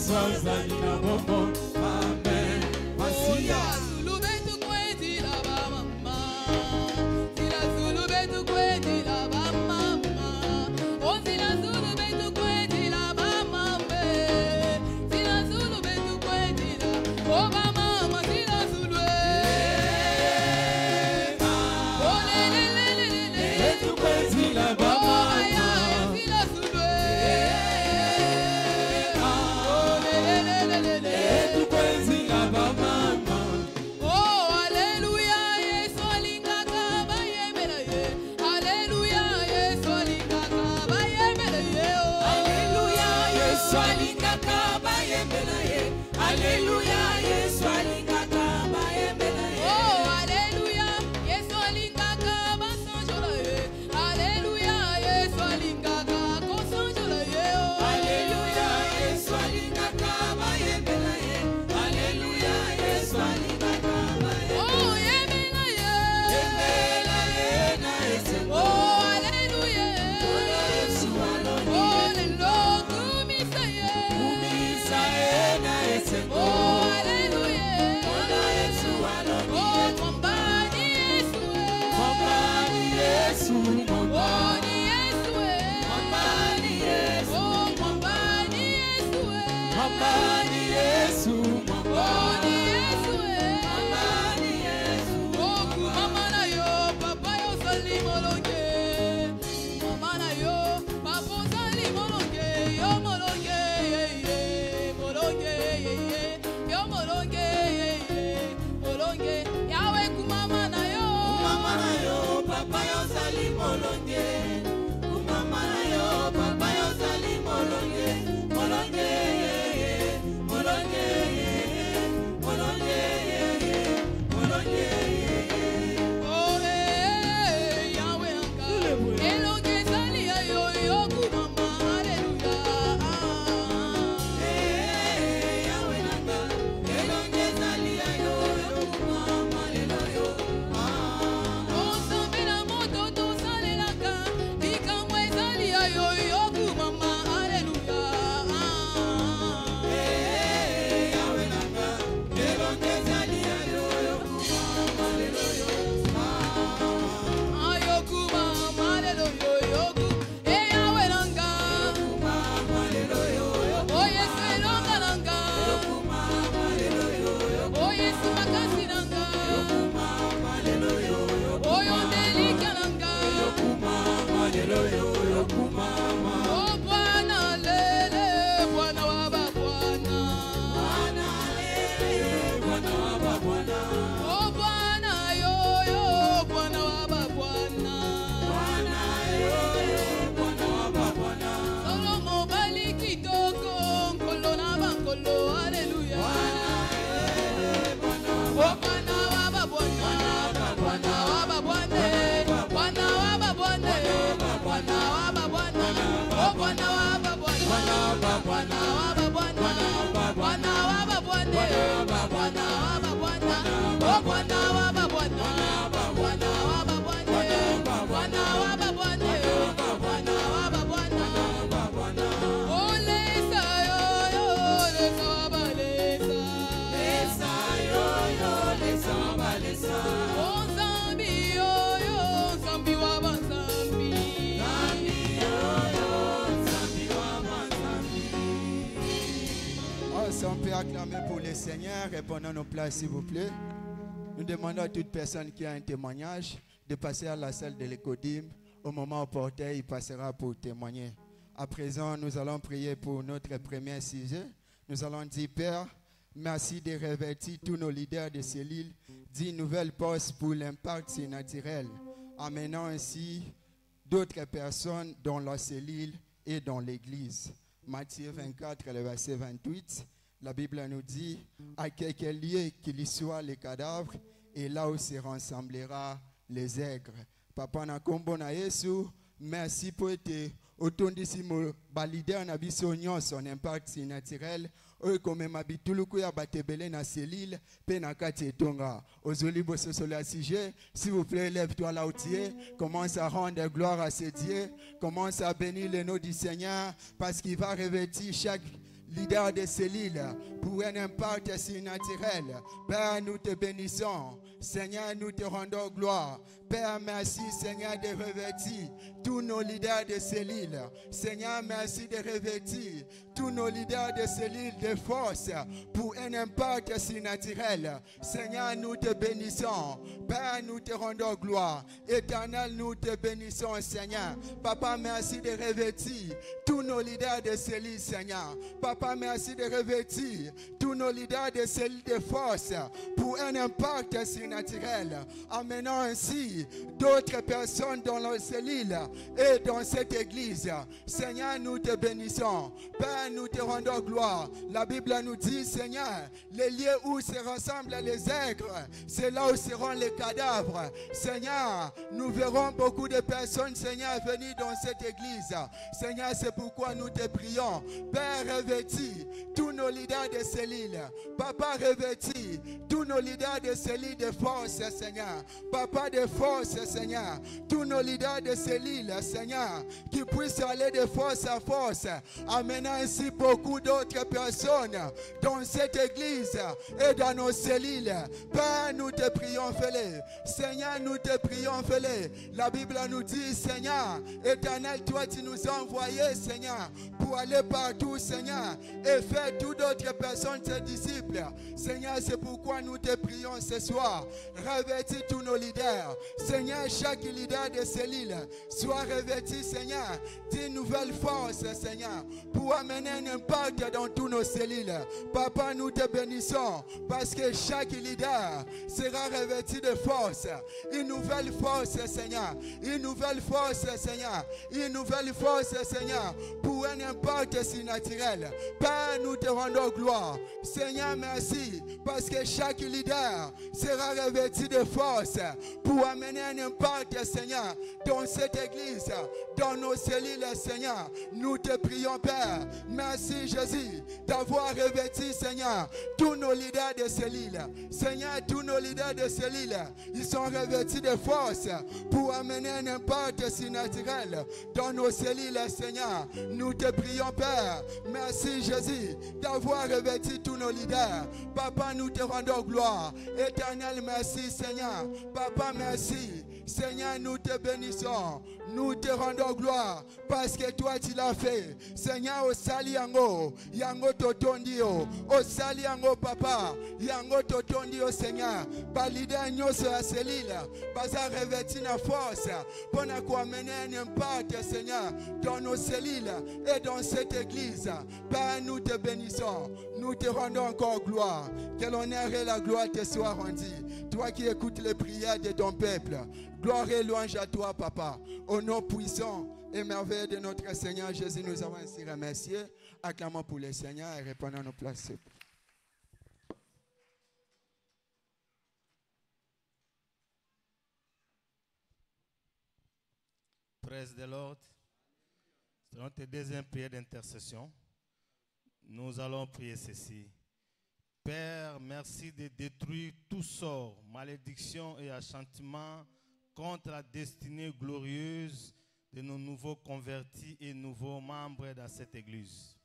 Yesu azali na bombo. Amen. Masiya. Acclamer pour le Seigneur, répondons à nos places s'il vous plaît. Nous demandons à toute personne qui a un témoignage de passer à la salle de l'écodime. Au moment opportun, il passera pour témoigner. À présent, nous allons prier pour notre premier sujet. Nous allons dire, Père, merci de revêtir tous nos leaders de cellules d'une nouvelle poste pour l'impact surnaturel, amenant ainsi d'autres personnes dans la cellule et dans l'église. Matthieu 24, le verset 28. La Bible nous dit, à quelque lieu qu'il y soit les cadavres, et là où se rassemblera les aigres. Papa na kombo na Yesu, merci pour être autant d'ici mon leader na biso nyonso son impact naturel. Oyo komema bituluku ya batebele na selile pe na kati etonga. Ozoli boso sur le sujet, s'il vous plaît, lève-toi là où tu es, commence à rendre gloire à ce Dieu, commence à bénir le nom du Seigneur parce qu'il va revêtir chaque leaders de cellules, pour un impact surnaturel. Père, nous te bénissons. Seigneur, nous te rendons gloire. Père, merci, Seigneur, de revêtir tous nos leaders de cellules. Seigneur, merci de revêtir tous nos leaders de cellules de force pour un impact surnaturel. Seigneur, nous te bénissons. Père, nous te rendons gloire. Éternel, nous te bénissons, Seigneur. Papa, merci de revêtir tous nos leaders de cellules, Seigneur. Papa, merci de revêtir tous nos leaders de cellules de force pour un impact surnaturel. Amenant ainsi d'autres personnes dans nos cellules et dans cette église. Seigneur, nous te bénissons. Père, nous te rendons gloire. La Bible nous dit, Seigneur, les lieux où se rassemblent les aigres, c'est là où seront les cadavres. Seigneur, nous verrons beaucoup de personnes, Seigneur, venir dans cette église. Seigneur, c'est pourquoi nous te prions. Père, revêtis tous nos leaders de cellules. Papa, revêtis tous nos leaders de cellules de force, Seigneur. Papa de force, Seigneur. Tous nos leaders de cellules, Seigneur, qui puissent aller de force à force, amenant ainsi beaucoup d'autres personnes dans cette église et dans nos cellules. Père, nous te prions, fais-le. Seigneur, nous te prions, fais-le. La Bible nous dit, Seigneur, éternel, toi tu nous as envoyés, Seigneur, pour aller partout, Seigneur, et faire toutes d'autres personnes tes disciples. Seigneur, c'est pourquoi nous te prions ce soir. Revêtis tous nos leaders. Seigneur, chaque leader de cellule soit revêti, Seigneur, d'une nouvelle force, Seigneur, pour amener un impact dans tous nos cellules. Papa, nous te bénissons parce que chaque leader sera revêti de force. Une nouvelle force, Seigneur. Une nouvelle force, Seigneur. Une nouvelle force, Seigneur, pour un impact surnaturel. Père, nous te rendons gloire. Seigneur, merci parce que chaque leader sera revêti de force pour amener un impact, Seigneur, dans cette église, dans nos cellules, Seigneur. Nous te prions, Père. Merci, Jésus, d'avoir revêti, Seigneur, tous nos leaders de cellules. Seigneur, tous nos leaders de cellules, ils sont revêtis de force pour amener un impact surnaturel dans nos cellules, Seigneur. Nous te prions, Père. Merci, Jésus, d'avoir revêti tous nos leaders. Papa, nous te rendons gloire. Éternel, merci, Seigneur. Papa, merci. Seigneur, nous te bénissons. Nous te rendons gloire parce que toi tu l'as fait. Seigneur, au sali yango, yango totondio. Au sali yango, papa, yango totondio, Seigneur. Balida nyoso ya selila, baza revêti na force pour nous amener un impact, Seigneur, dans nos cellules et dans cette église. Père, nous te bénissons. Nous te rendons encore gloire. Que l'honneur et la gloire te soient rendus. Toi qui écoutes les prières de ton peuple. Gloire et louange à toi, Papa. Au nom puissant et merveilleux de notre Seigneur Jésus, nous avons ainsi remercié. Acclamons pour le Seigneur et répondons à nos places. Praise the Lord. C'est notre deuxième prière d'intercession. Nous allons prier ceci. Père, merci de détruire tout sort, malédiction et achantement contre la destinée glorieuse de nos nouveaux convertis et nouveaux membres dans cette église.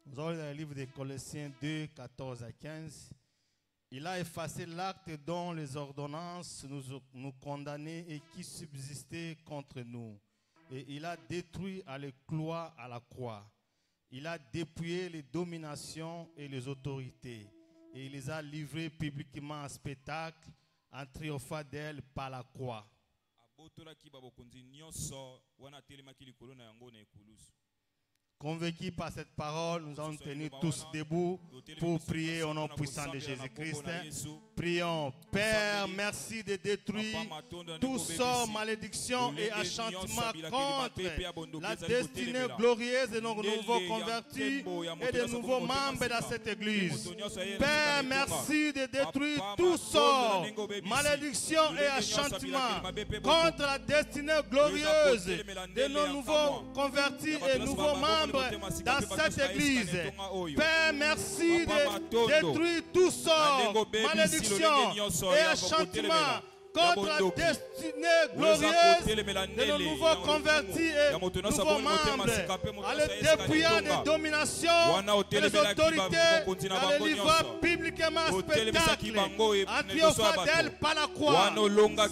Nous allons dans le livre des Colossiens 2, 14 à 15. Il a effacé l'acte dont les ordonnances nous condamnaient et qui subsistait contre nous. Et il a détruit à l'écloi à la croix. Il a dépouillé les dominations et les autorités. Et il les a livrées publiquement en spectacle, en triomphant d'elles par la croix. Convaincus par cette parole, nous allons tenir tous debout pour prier au nom puissant de Jésus-Christ. Prions. Père, merci de détruire tout sort, malédiction et achantement contre la destinée glorieuse de nos nouveaux convertis et de nouveaux membres dans cette église. Père, merci de détruire tout sort, malédiction et achantement contre la destinée glorieuse de nos nouveaux convertis et nouveaux membres membres dans cette église. Père, merci de détruire tout sort, malédiction et enchantement contre la destinée glorieuse de nos nouveaux convertis et nouveaux membres, à les dépouillant des dominations et des autorités, à les livrer bibliquement spectacle, en triomphant d'elle par la croix.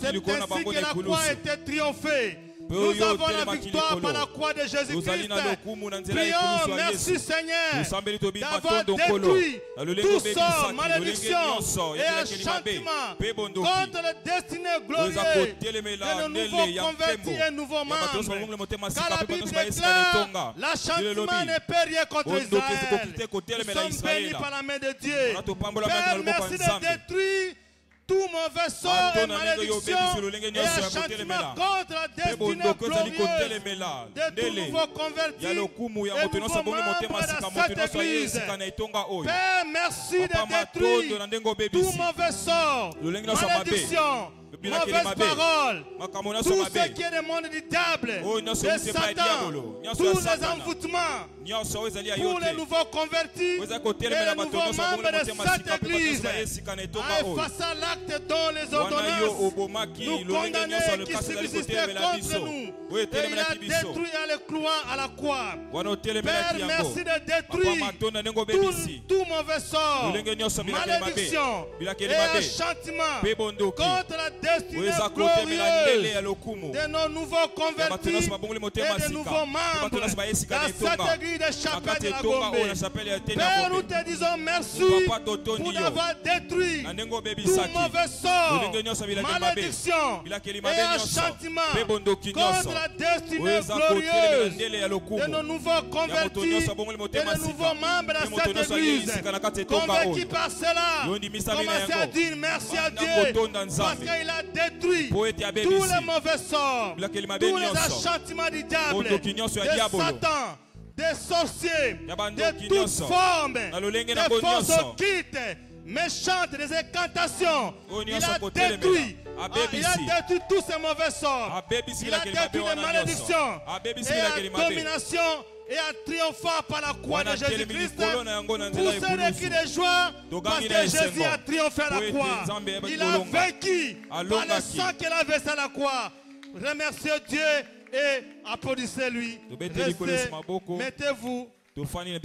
C'est ainsi que la croix a été triomphée. Nous avons la victoire par la croix de Jésus-Christ. Prions, merci Seigneur d'avoir détruit tout sort, malédiction et enchantement contre la destinée glorieuse de nos nouveaux convertis et nouveaux membres. Car la Bible déclare, l'enchantement ne peut rien contre Israël. Nous sommes bénis par la main de Dieu. Père, merci de détruire tout mauvais sort et malédiction et enchantement contre la destinée glorieuse de tous nouveaux convertis et nouveaux membres dans cette église. Père, merci de détruire tout mauvais sort, malédiction, mauvaise parole, tout ce qui est le monde du diable, de Satan, tous les envoûtements pour les nouveaux convertis et les nouveaux membres de cette église, à effacer l'acte dont les ordonnances nous condamnaient qui subsistaient contre nous. Et il a détruit à le clouant à la croix. Père, merci de détruire tout mauvais sort, malédiction et enchantement contre la destinée glorieuse de nos nouveaux convertis et de nouveaux membres dans cette église de Chapelle de la Gombe. Père, nous te disons merci pour d'avoir détruit tout mauvais sort, malédiction et enchantement contre la destinée glorieuse de nos nouveaux convertis et de nouveaux membres dans cette église. Convertis par cela, commencez à dire merci à Dieu parce qu'il a détruit tous les mauvais sorts, tous les enchantements du diable, de Satan, des sorciers, de toutes formes, des forces occultes, méchantes, des incantations. Il a détruit tous ces mauvais sorts. Il a détruit les malédictions et la domination et en triomphant par la croix de Jésus-Christ. Pour ceux qui les joient, parce que Jésus a triomphé à la croix. Il a vaincu par le sang qu'il a versé à la croix. Remerciez Dieu et applaudissez-lui. Restez, mettez-vous. Amen.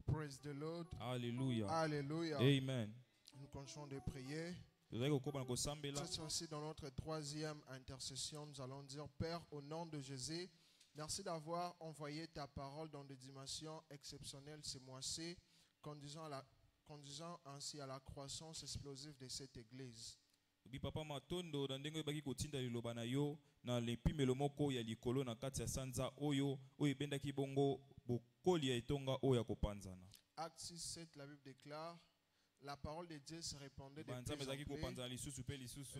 Praise the Lord. Alléluia. Alléluia. Amen. Nous continuons de prier. Cette fois-ci, dans notre troisième intercession, nous allons dire: Père, au nom de Jésus, merci d'avoir envoyé ta parole dans des dimensions exceptionnelles ce mois-ci, conduisant ainsi à la croissance explosive de cette église. Papa matondo na ndenge baki kotinda liloba na yo na lepimelo moko ya likolo na kati ya sanza oyo ebendaki bongo bokoli ya etonga oyo ya kopanzana. Acte 6:7, la Bible déclare: la parole de Dieu se répandait de plus en plus.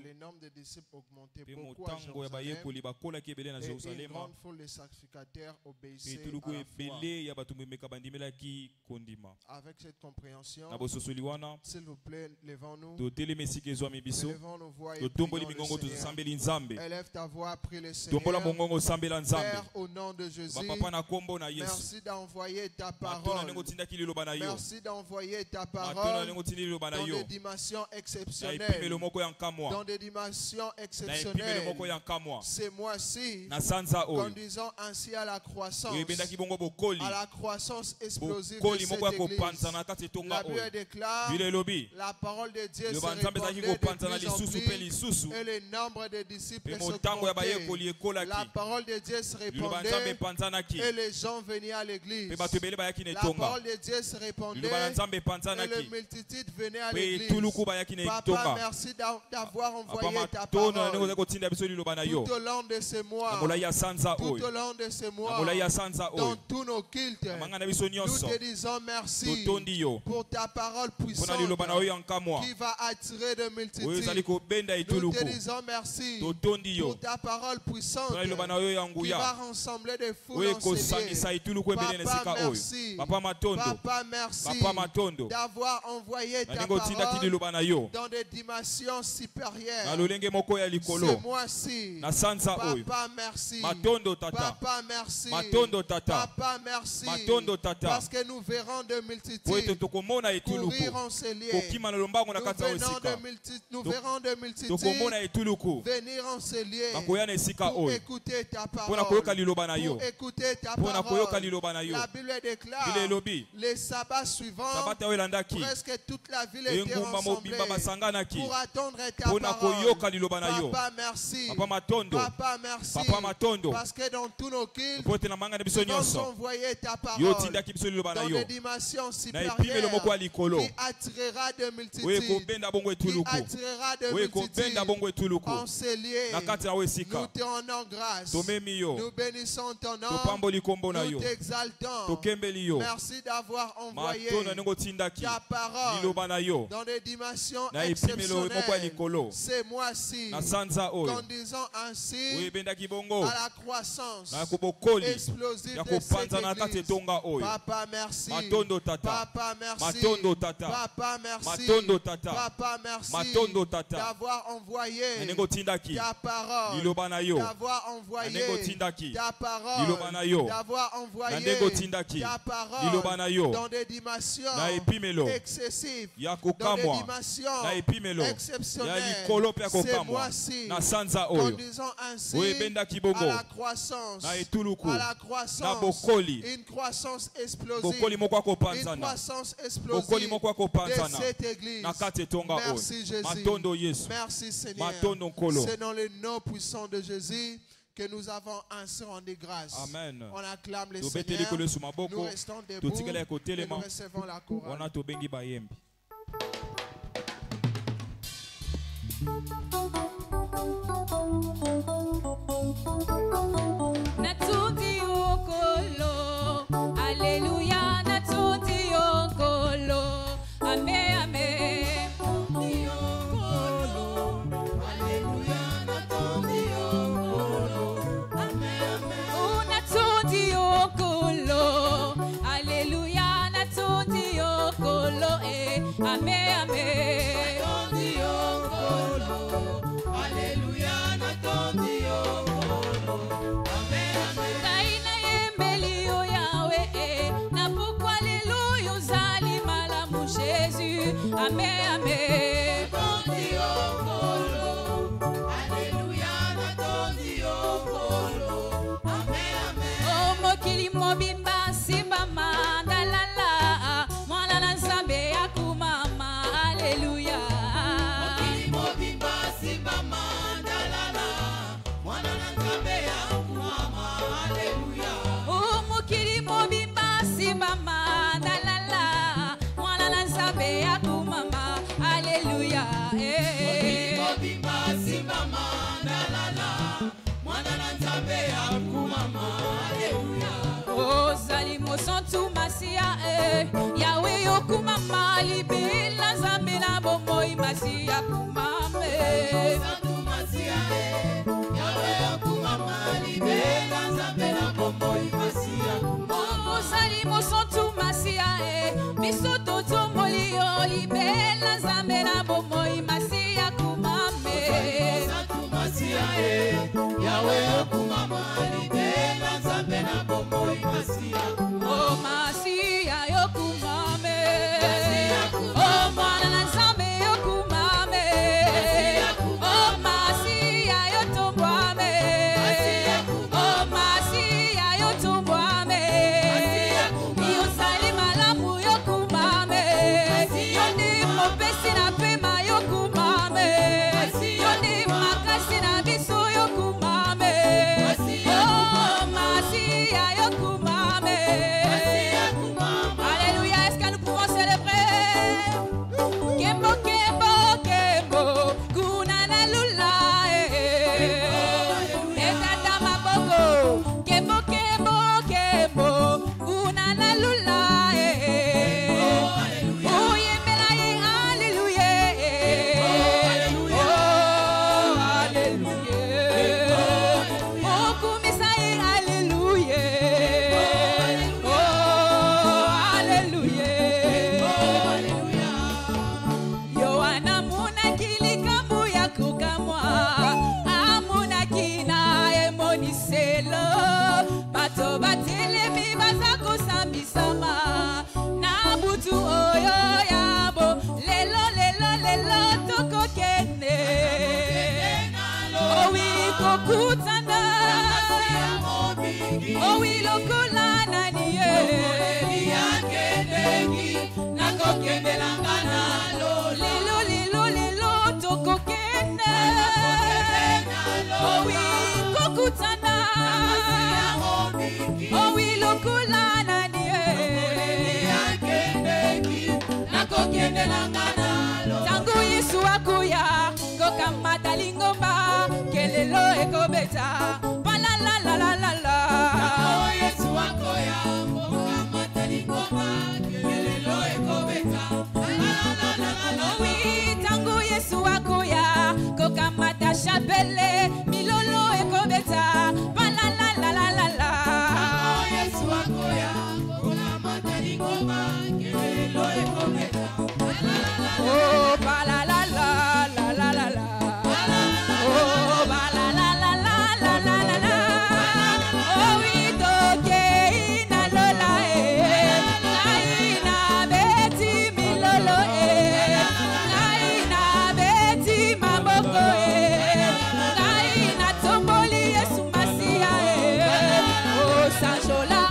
Le nombre de disciples augmentait beaucoup à Jérusalem. Et une grande foule de sacrificateurs obéissait à la foi. Avec cette compréhension, s'il vous plaît, levons-nous. Levons nos voix et prions le Seigneur. Élève ta voix, prie le Seigneur. Père, au nom de Jésus, merci d'envoyer ta parole. Merci d'envoyer ta parole dans des dimensions exceptionnelles. Dans des dimensions exceptionnelles. Ces mois-ci, conduisant ainsi à la croissance explosive de cette église. La Bible déclare: la parole de Dieu se répandait de plus en plus et le nombre de disciples s'augmentait. La parole de Dieu se répandait et les gens venaient à l'église. La parole de Dieu se répandait et les multitudes venaient à l'église. Papa, merci d'avoir envoyé ta parole tout au long de ce mois. Tout au long de ce mois, dans tous nos cultes, nous te disons merci pour ta parole puissante qui va attirer de multitudes. Nous te disons merci pour ta parole puissante qui va rassembler des foules enseignés. Papa, merci. Papa, merci d'avoir envoyé envoyé ta parole dans des dimensions supérieures. Ce mois-ci, Papa, merci. Papa, merci. Papa, merci. Parce que nous verrons de multitudes courir en ces lieux. Nous verrons de multitudes venir en ces lieux pour écouter ta parole. Pour écouter ta parole. La Bible déclare les sabbats suivants, presque toute la ville était rassemblée pour attendre ta parole. Papa, merci. Papa, merci. Parce que dans tous nos kills, nous avons envoyé ta parole dans des dimensions supérieures qui attirera de multitudes. Qui attirera de multitudes en ces lieux. Nous te rendons grâce. Nous bénissons ton nom. Nous t'exaltons. Merci d'avoir envoyé ta parole dans des dimensions exceptionnelles. Ce mois-ci, conduisant ainsi à la croissance explosive de cette église. Papa, merci. Papa, merci. Papa, merci. Papa, merci d'avoir envoyé ta parole. D'avoir envoyé ta parole. D'avoir envoyé ta parole dans des dimensions excessives, dans des dimensions exceptionnelles. Ce mois-ci, conduisant ainsi à la croissance, une croissance explosive, une croissance explosive de cette église. Merci Jésus. Merci Seigneur. C'est dans le nom puissant de Jésus que nous avons ainsi rendu grâce. Amen. On acclame le Seigneur. Nous restons debout et nous recevons la couronne. Natuti okolo, Alléluia, natuti okolo, Amen, Amen. Natuti okolo, Alléluia, natuti okolo, Amen, Amen. Oh, natuti okolo, Alléluia, natuti okolo, Amen, Amen. Natuti okolo, Alléluia, natuti okolo, Amen, Amen. Kaina yembeli o Yahweh, na pourquoi alléluia uzali malamu Jésus, Amen, Amen. Natuti okolo, Alléluia, natuti okolo, Amen, Amen. Oh, mokili mobimba simba mandalala, mwana na Nzambe yakumama, Alléluia. Mokili mobimba simba mandalala, mwana na Nzambe yakumama, Alléluia. Oh, mokili mobimba simba mandalala, mwana na Nzambe yakumama, Alléluia. Mokili mobimba simba mandalala, mwana na Nzambe yakumama, Alléluia. Oh, zali mosantu masia Yahweh yokumama libela Nzambe na bomoi masia kumame. Mosantu masia Yahweh yokumama libela Nzambe na bomoi masia kumame. Oh, zali mosantu masia biso toto molio libela Nzambe na bomoi masia kumame. Mosantu masia Yahweh yokumama libela Nzambe na bomoi masia kumame. Oh, masia yokumame. Oh, mwana na Nzambe yokumame. Oh, masia yotombwame. Oh, masia yotombwame. Yosali malamu yokumame. Yoni mopesi na pema yokumame. Yoni makasi na biso yokumame. Oh, masia yokumame. Oh, ba la la la la la la la. Oh, ba la la la la la la la la. Oh, we toke ina lola na ina beti mi lolo na ina beti maboko na ina tomboli Yesu Masia oh, Sanjola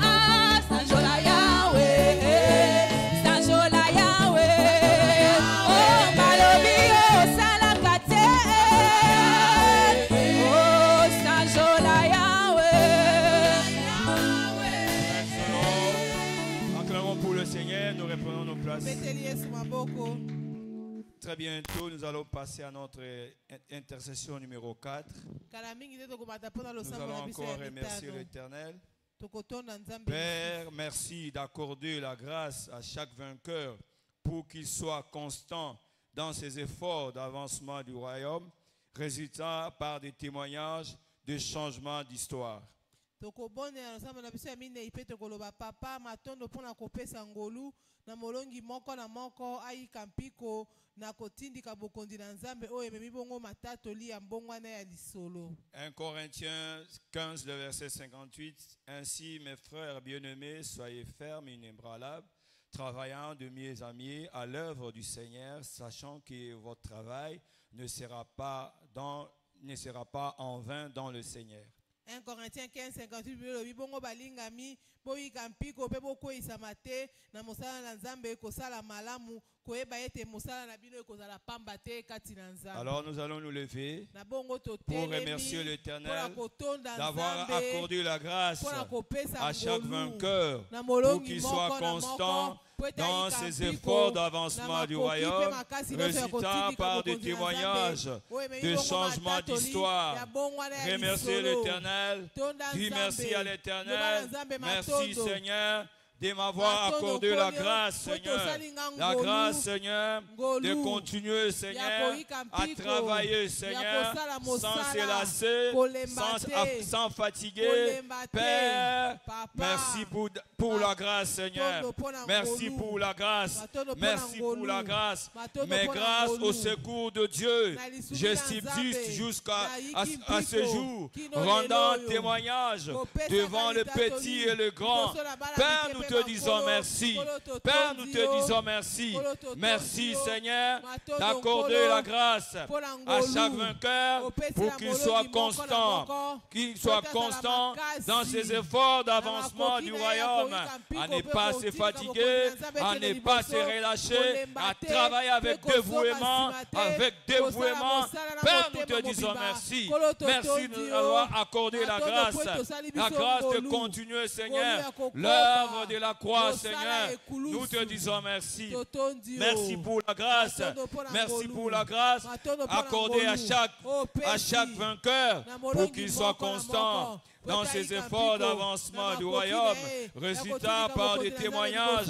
Très bientôt, nous allons passer à notre intercession numéro 4. Nous allons encore remercier l'Éternel. Père, merci d'accorder la grâce à chaque vainqueur pour qu'il soit constant dans ses efforts d'avancement du royaume, résultant par des témoignages de changement d'histoire. na molongi moko na moko aika mpiko na kotindika bokondi na nzambe oyo ememi bongo matatoli ya mbongwana ya lisolo. 1 Corinthiens 15, le verset 58. Ainsi, mes frères bien-aimés, soyez fermes et inébranlables, travaillant de mieux en mieux à l'œuvre du Seigneur, sachant que votre travail ne sera pas en vain dans le Seigneur. 1 Corinthiens 15, 58, bilobi bongo balingami boyika mpiko pe bokweyisa mate na mosala na nzambe kosala malamu koyeba ete mosala na bino ekozala pamba te kati na nzambe. Alors nous allons nous lever pour remercier l'Éternel d'avoir accordé la grâce à chaque vainqueur pour qu'il soit constant dans ses efforts d'avancement du royaume, résultant par des témoignages de changement d'histoire. Remerciez l'Éternel, dis merci à l'Éternel, merci Seigneur de m'avoir accordé la grâce, Seigneur. La grâce, Seigneur, de continuer, Seigneur, à travailler, Seigneur, sans se lasser, sans fatiguer. Père, merci pour la grâce, Seigneur. Merci pour la grâce. Merci pour la grâce. Mais grâce au secours de Dieu, je subsiste jusqu'à ce jour, rendant témoignage devant le petit et le grand. Père, nous te disons merci. Père, nous te disons merci. Merci, Seigneur, d'accorder la grâce à chaque vainqueur pour qu'il soit constant dans ses efforts d'avancement du royaume, à ne pas se fatiguer, à ne pas se relâcher, à travailler avec dévouement, Père, nous te disons merci. Merci de nous avoir accordé la grâce de continuer, Seigneur, l'œuvre de la croix, Seigneur. Nous te disons merci. Merci pour la grâce. Merci pour la grâce accordée à chaque vainqueur pour qu'il soit constant dans ses efforts d'avancement du royaume, résultat par des témoignages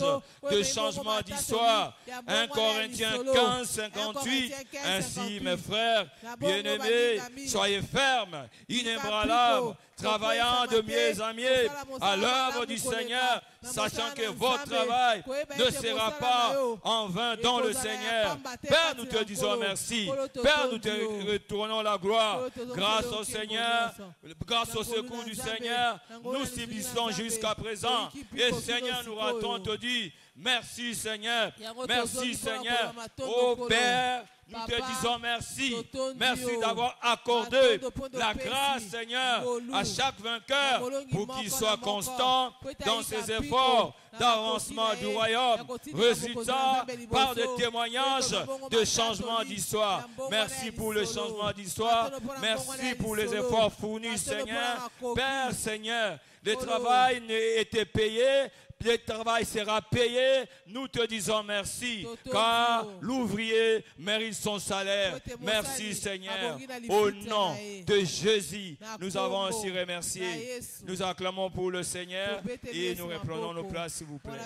de changement d'histoire. 1 Corinthiens 15, 58. Ainsi, mes frères bien-aimés, soyez fermes, inébranlables, travaillant de mieux en mieux à l'œuvre du Seigneur, sachant que votre travail ne sera pas en vain dans le Seigneur. Père, nous te disons merci. Père, nous te retournons la gloire. Grâce au Seigneur, grâce au secours du Seigneur, nous subsistons jusqu'à présent. Et Seigneur, nous ratons te dire merci Seigneur. Merci Seigneur. Oh Père, nous te disons merci. Merci d'avoir accordé la grâce, Seigneur, à chaque vainqueur pour qu'il soit constant dans ses efforts d'avancement du royaume, résultant par des témoignages de changement d'histoire. Merci pour le changement d'histoire. Merci pour les efforts fournis, Seigneur. Père, Seigneur, le travail n'a été payé. Le travail sera payé, nous te disons merci, car l'ouvrier mérite son salaire. Merci Seigneur, au nom de Jésus, nous avons aussi remercié. Nous acclamons pour le Seigneur et nous reprenons nos places s'il vous plaît.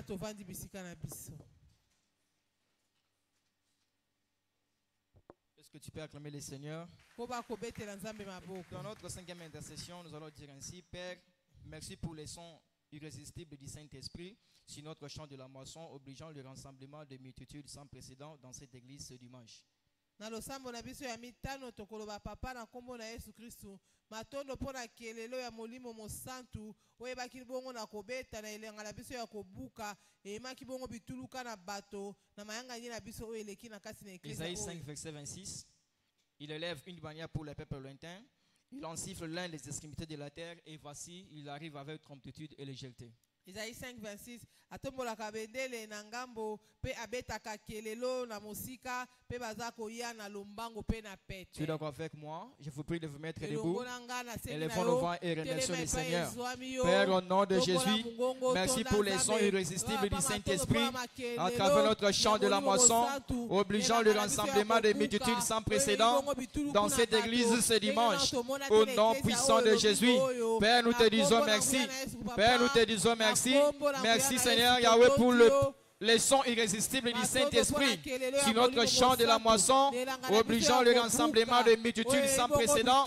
Est-ce que tu peux acclamer le Seigneur? Dans notre cinquième intercession, nous allons dire ainsi: Père, merci pour les sons irrésistible du Saint-Esprit sur notre champ de la moisson, obligeant le rassemblement de multitudes sans précédent dans cette église ce dimanche. Na losambo na biso ya mitano tokoloba papa na kombo na Yesu Kristu matondo pona kelelo ya molimo mosantu oyebaki bongo na kobeta na elenga na biso ya kobuka emaki bongo bituluka na bato na mayanga na biso oyo eleki na kasi na eklezia. Isaïe 5 verset 26. Il élève une bannière pour les peuples lointains, il en siffle l'un des extrémités de la terre et voici il arrive avec promptitude et légèreté. Isaïe 5 26 atombolaka bendele na ngambo pe abetaka kelelo na mosika pe bazako ya na lombango pe na pete. Tu es d'accord avec moi? Je vous prie de vous mettre debout. Élevons nos voix et remercions le Seigneur. Père, au nom de Jésus, merci pour les sons irrésistibles du Saint-Esprit à travers notre chant de la moisson, obligeant le rassemblement des multitudes sans précédent dans cette église ce dimanche. Au nom puissant de Jésus, Père, nous te disons merci. Père, nous te disons merci. Merci Seigneur Yahweh pour les sons irrésistibles du Saint-Esprit sur notre champ de la moisson, obligeant le rassemblement de multitudes sans précédent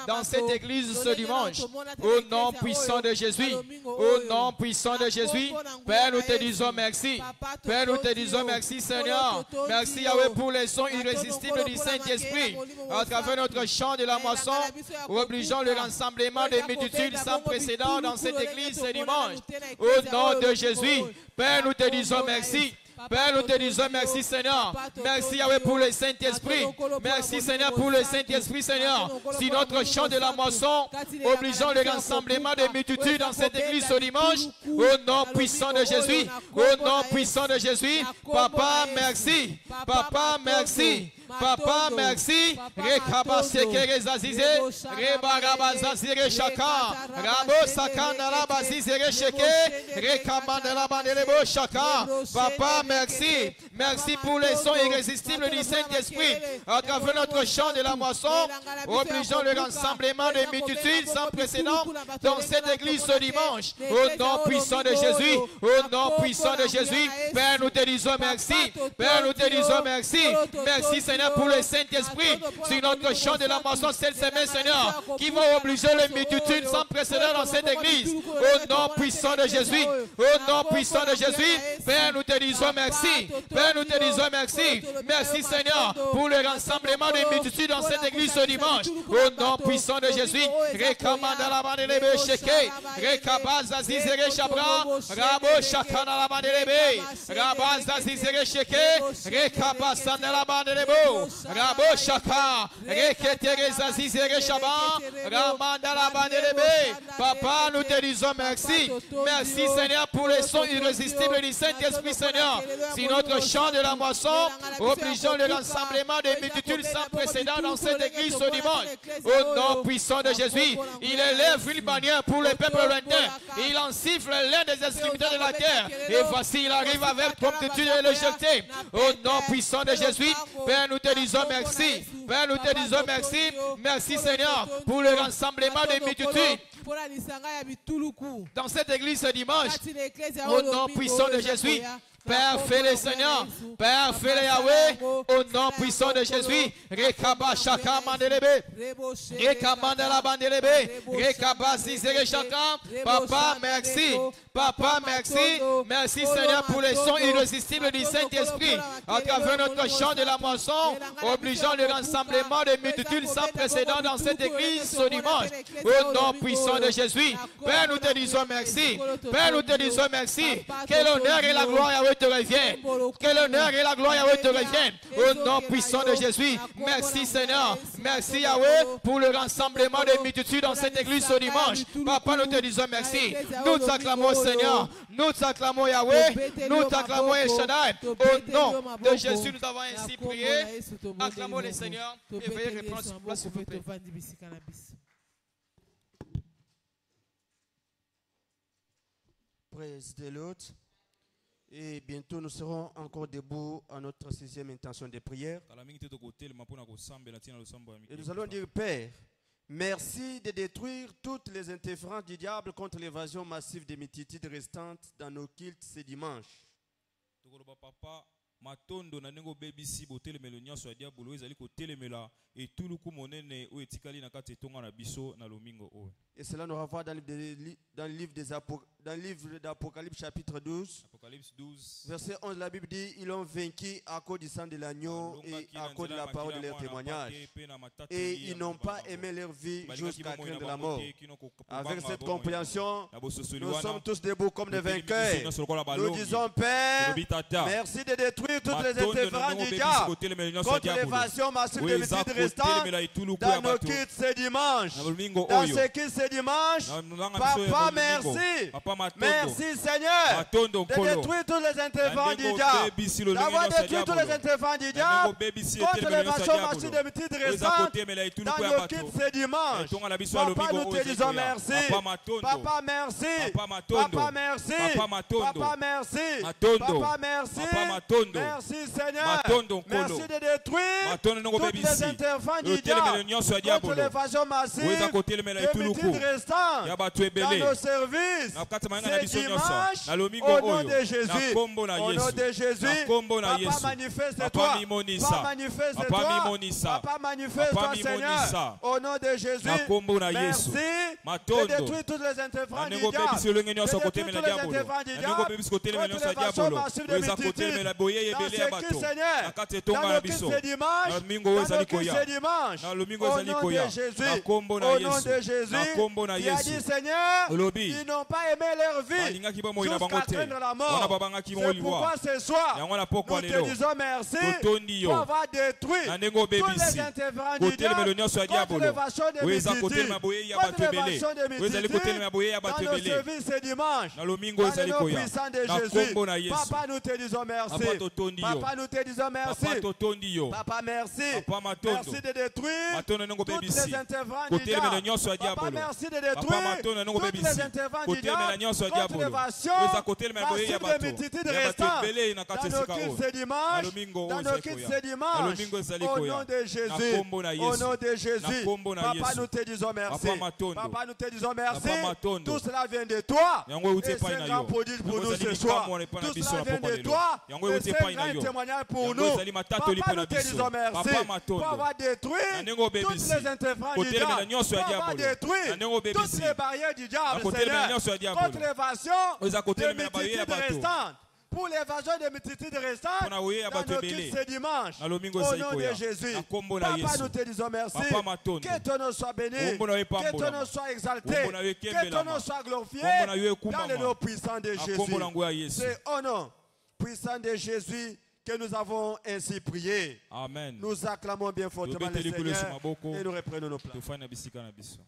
dans cette église ce dimanche. Au nom puissant de Jésus, au nom puissant de Jésus, Père, nous te disons merci. Père, nous te disons merci Seigneur. Merci Yahweh pour les sons irrésistibles du Saint-Esprit à travers notre champ de la moisson, obligeant le rassemblement de multitudes sans précédent dans cette église ce dimanche. Au nom de Jésus, Père, nous te disons merci. Père, nous te disons merci Seigneur. Merci Yahweh pour le Saint-Esprit. Merci Seigneur pour le Saint-Esprit Seigneur. Si notre chant de la moisson, obligeant le rassemblement des multitudes dans cette église ce dimanche, au nom puissant de Jésus, au nom puissant de Jésus, Papa merci, Papa merci. Papa, merci. Rekaba sekere zazize, rebaraba zazire shaka, rabo sakanda la bazizere sheke, rekamanda la bandelebo shaka. Papa, merci. Merci pour les sons irrésistibles du Saint-Esprit à travers notre chant de la moisson, obligeant le rassemblement de multitudes sans précédent dans cette église ce dimanche. Au nom puissant de Jésus, au nom puissant de Jésus, Père, nous te disons merci. Père, nous te disons merci. Merci Seigneur pour le Saint-Esprit sur notre chant de la moisson cette semaine Seigneur, qui va obliger les multitudes sans précédent dans cette église. Au nom puissant de Jésus, au nom puissant de Jésus, Père, nous te disons merci. Père, nous te disons merci. Merci Seigneur pour le rassemblement des multitudes dans cette église ce dimanche. Au nom puissant de Jésus, Rekamanda la bandelebe sheke, Rekabaza zizere shabra, Rabo shakana la bandelebe, Rabaza zizere sheke, Rekabasanda la bandelebo, Rabo shaka, Reketereza zizere shaba, Ramanda la bandelebe. Papa, nous te disons merci. Merci Seigneur pour les sons irrésistibles du Saint-Esprit Seigneur. Si notre chant de la moisson, obligeant le rassemblement des multitudes sans précédent dans cette église ce dimanche. Au nom puissant de Jésus, il élève une bannière pour les peuples lointains. Il en siffle l'un des extrémités de la terre. Et voici, il arrive avec promptitude et légèreté. Au nom puissant de Jésus, Père, nous te disons merci. Père, nous te disons merci. Merci Seigneur pour le rassemblement des multitudes dans cette église ce dimanche. Au nom puissant de Jésus, Père, fais-le Seigneur. Père, fais-le Yahweh. Au nom puissant de Jésus. Rekaba shaka mandelebe. Rekamanda la bandelebe. Rekaba zizere shaka. Papa, merci. Papa, merci. Merci Seigneur pour les sons irrésistibles du Saint-Esprit à travers notre chant de la moisson, obligeant le rassemblement des multitudes sans précédent dans cette église ce dimanche. Au nom puissant de Jésus. Père, nous te disons merci. Père, nous te disons merci. Que l'honneur et la gloire Yahweh te reviennent. Que l'honneur et la gloire Yahweh te reviennent. Au nom puissant de Jésus. Merci Seigneur. Merci Yahweh pour le rassemblement des multitudes dans cette église ce dimanche. Papa, nous te disons merci. Nous t'acclamons Seigneur. Nous t'acclamons Yahweh. Nous t'acclamons El Shaddai. Au nom de Jésus, nous avons ainsi prié. Acclamons le Seigneur. Et veuillez reprendre sur place s'il vous plaît. Praise the Lord. Et bientôt nous serons encore debout à notre 6e intention de prière. Et nous allons dire, Père, merci de détruire toutes les interférences du diable contre l'évasion massive des multitudes restantes dans nos cultes ce dimanche. matondo na nengo bebisi botelemelo nyonso ya diabolo ezali kotelemela etuluku monene oyo etikali na kati etonga na biso na lomingo oyo. Et cela nous renvoie dans le livre d'Apocalypse chapitre 12. Apocalypse 12. Verset 11, la Bible dit, ils ont vaincu à cause du sang de l'agneau et à cause de la parole de leur témoignage. Et ils n'ont pas aimé leur vie jusqu'à craindre la mort. Avec cette compréhension, nous sommes tous debout comme des vainqueurs. Nous disons, Père, merci de détruire toutes les interférences du diable contre l'évasion massive des mythes restants dans nos cultes ce dimanche. Dans ce cultes ce dimanche, Papa, merci. Merci Seigneur de détruire tous les interférences du diable. D'avoir détruit tous les interférences du diable contre l'évasion massive des mythes restants dans nos cultes ce dimanche. Papa, nous te disons merci. Papa, merci. Papa, merci. Papa, merci. Papa, merci. Merci Seigneur. Merci de détruire toutes les interférences du diable contre l'évasion massive des mythes restants dans nos services. C'est dimanche au nom de Jésus. Au nom de Jésus. Papa, manifeste-toi. Papa, manifeste-toi. Papa, manifeste-toi Seigneur. Au nom de Jésus. Merci de détruire toutes les interférences du diable. De détruire toutes les interférences du diable contre l'évasion massive des mythes dans ce qui Seigneur. Dans nos cultes ce dimanche. Dans nos cultes ce dimanche. Au nom de Jésus. Au nom de Jésus. Qui a dit Seigneur, ils n'ont pas aimé leur vie jusqu'à craindre la mort. C'est pourquoi ce soir, nous te disons merci pour avoir détruit toutes les interférences du diable contre l'évasion des mythes, contre l'évasion des mythes dans nos services ce dimanche. Dans le nom puissant de Jésus. Papa, nous te disons merci. Papa, nous te disons merci. Papa, merci. Merci de détruire toutes les interférences du diable. Papa, merci de détruire toutes les interférences du diable contre l'évasion massive des mythes restants dans nos cultes ce dimanche. Dans nos cultes ce dimanche. Au nom de Jésus. Au nom de Jésus. Papa, nous te disons merci. Papa, nous te disons merci. Tout cela vient de toi. Et c'est un grand prodige pour nous ce soir. Tout cela vient de toi. Et c'est un grand témoignage pour nous. Papa, nous te disons merci pour avoir détruit toutes les interférences du diable. Pour avoir détruit toutes les barrières du diable, Seigneur, contre l'évasion des multitudes restantes. Pour l'évasion des multitudes restantes dans nos cultes ce dimanche. Au nom de Jésus. Papa, nous te disons merci. Que ton nom soit béni. Que ton nom soit exalté. Que ton nom soit glorifié dans le nom puissant de Jésus. C'est au nom puissant de Jésus que nous avons ainsi prié. Amen. Nous acclamons bien fortement le Seigneur et nous reprenons nos places.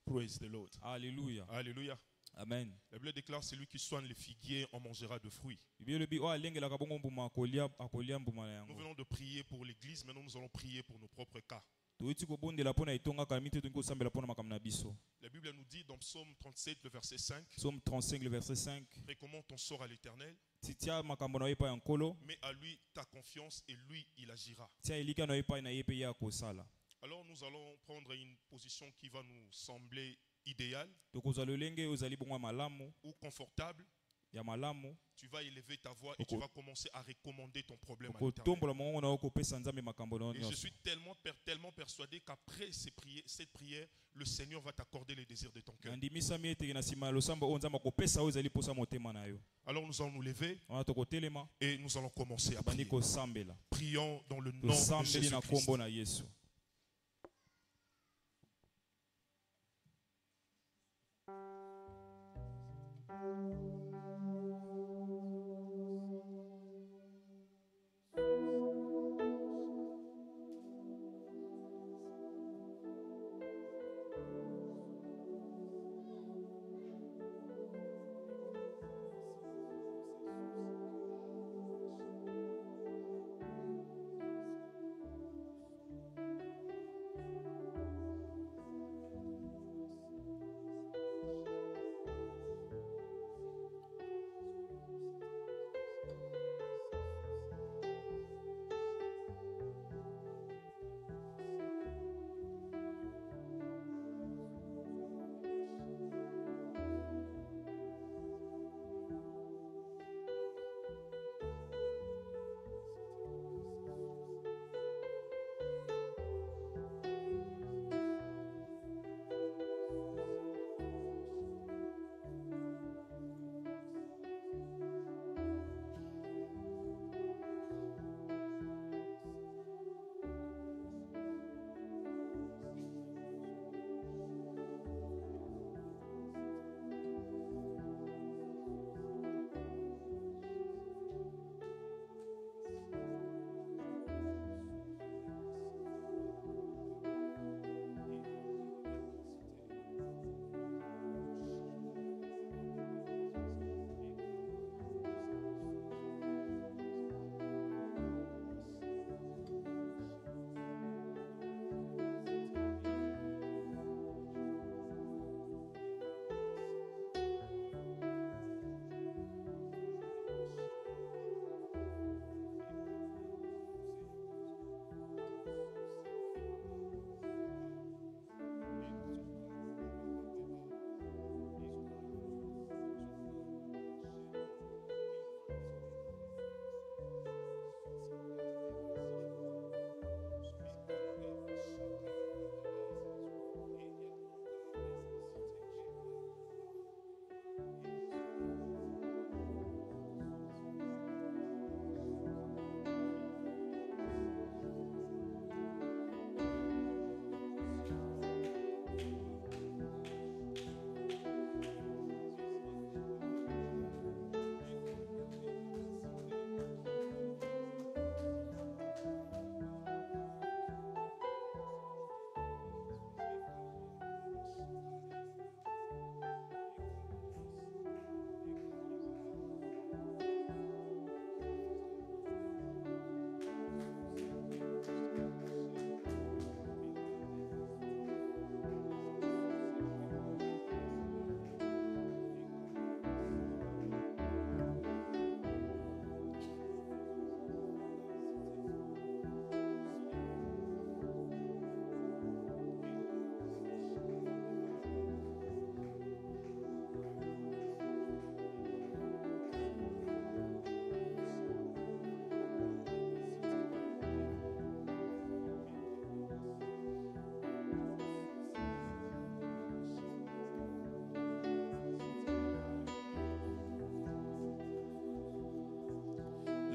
Praise the Lord. Alléluia. Alléluia. Amen. La Bible déclare, celui qui soigne les figuiers en mangera de fruits. Nous venons de prier pour l'église, maintenant nous allons prier pour nos propres cas. La Bible nous dit dans Psaume 37, le verset 5, Psaume 35, le verset 5, recommande ton sort à l'Éternel, mets à lui ta confiance et lui il agira. Alors nous allons prendre une position qui va nous sembler idéale ou confortable. Tu vas élever ta voix et tu vas commencer à recommander ton problème à l'Éternel. Et je suis tellement persuadé qu'après cette prière, le Seigneur va t'accorder les désirs de ton cœur. Alors nous allons nous lever et nous allons commencer à prier. Prions dans le nom de Jésus-Christ.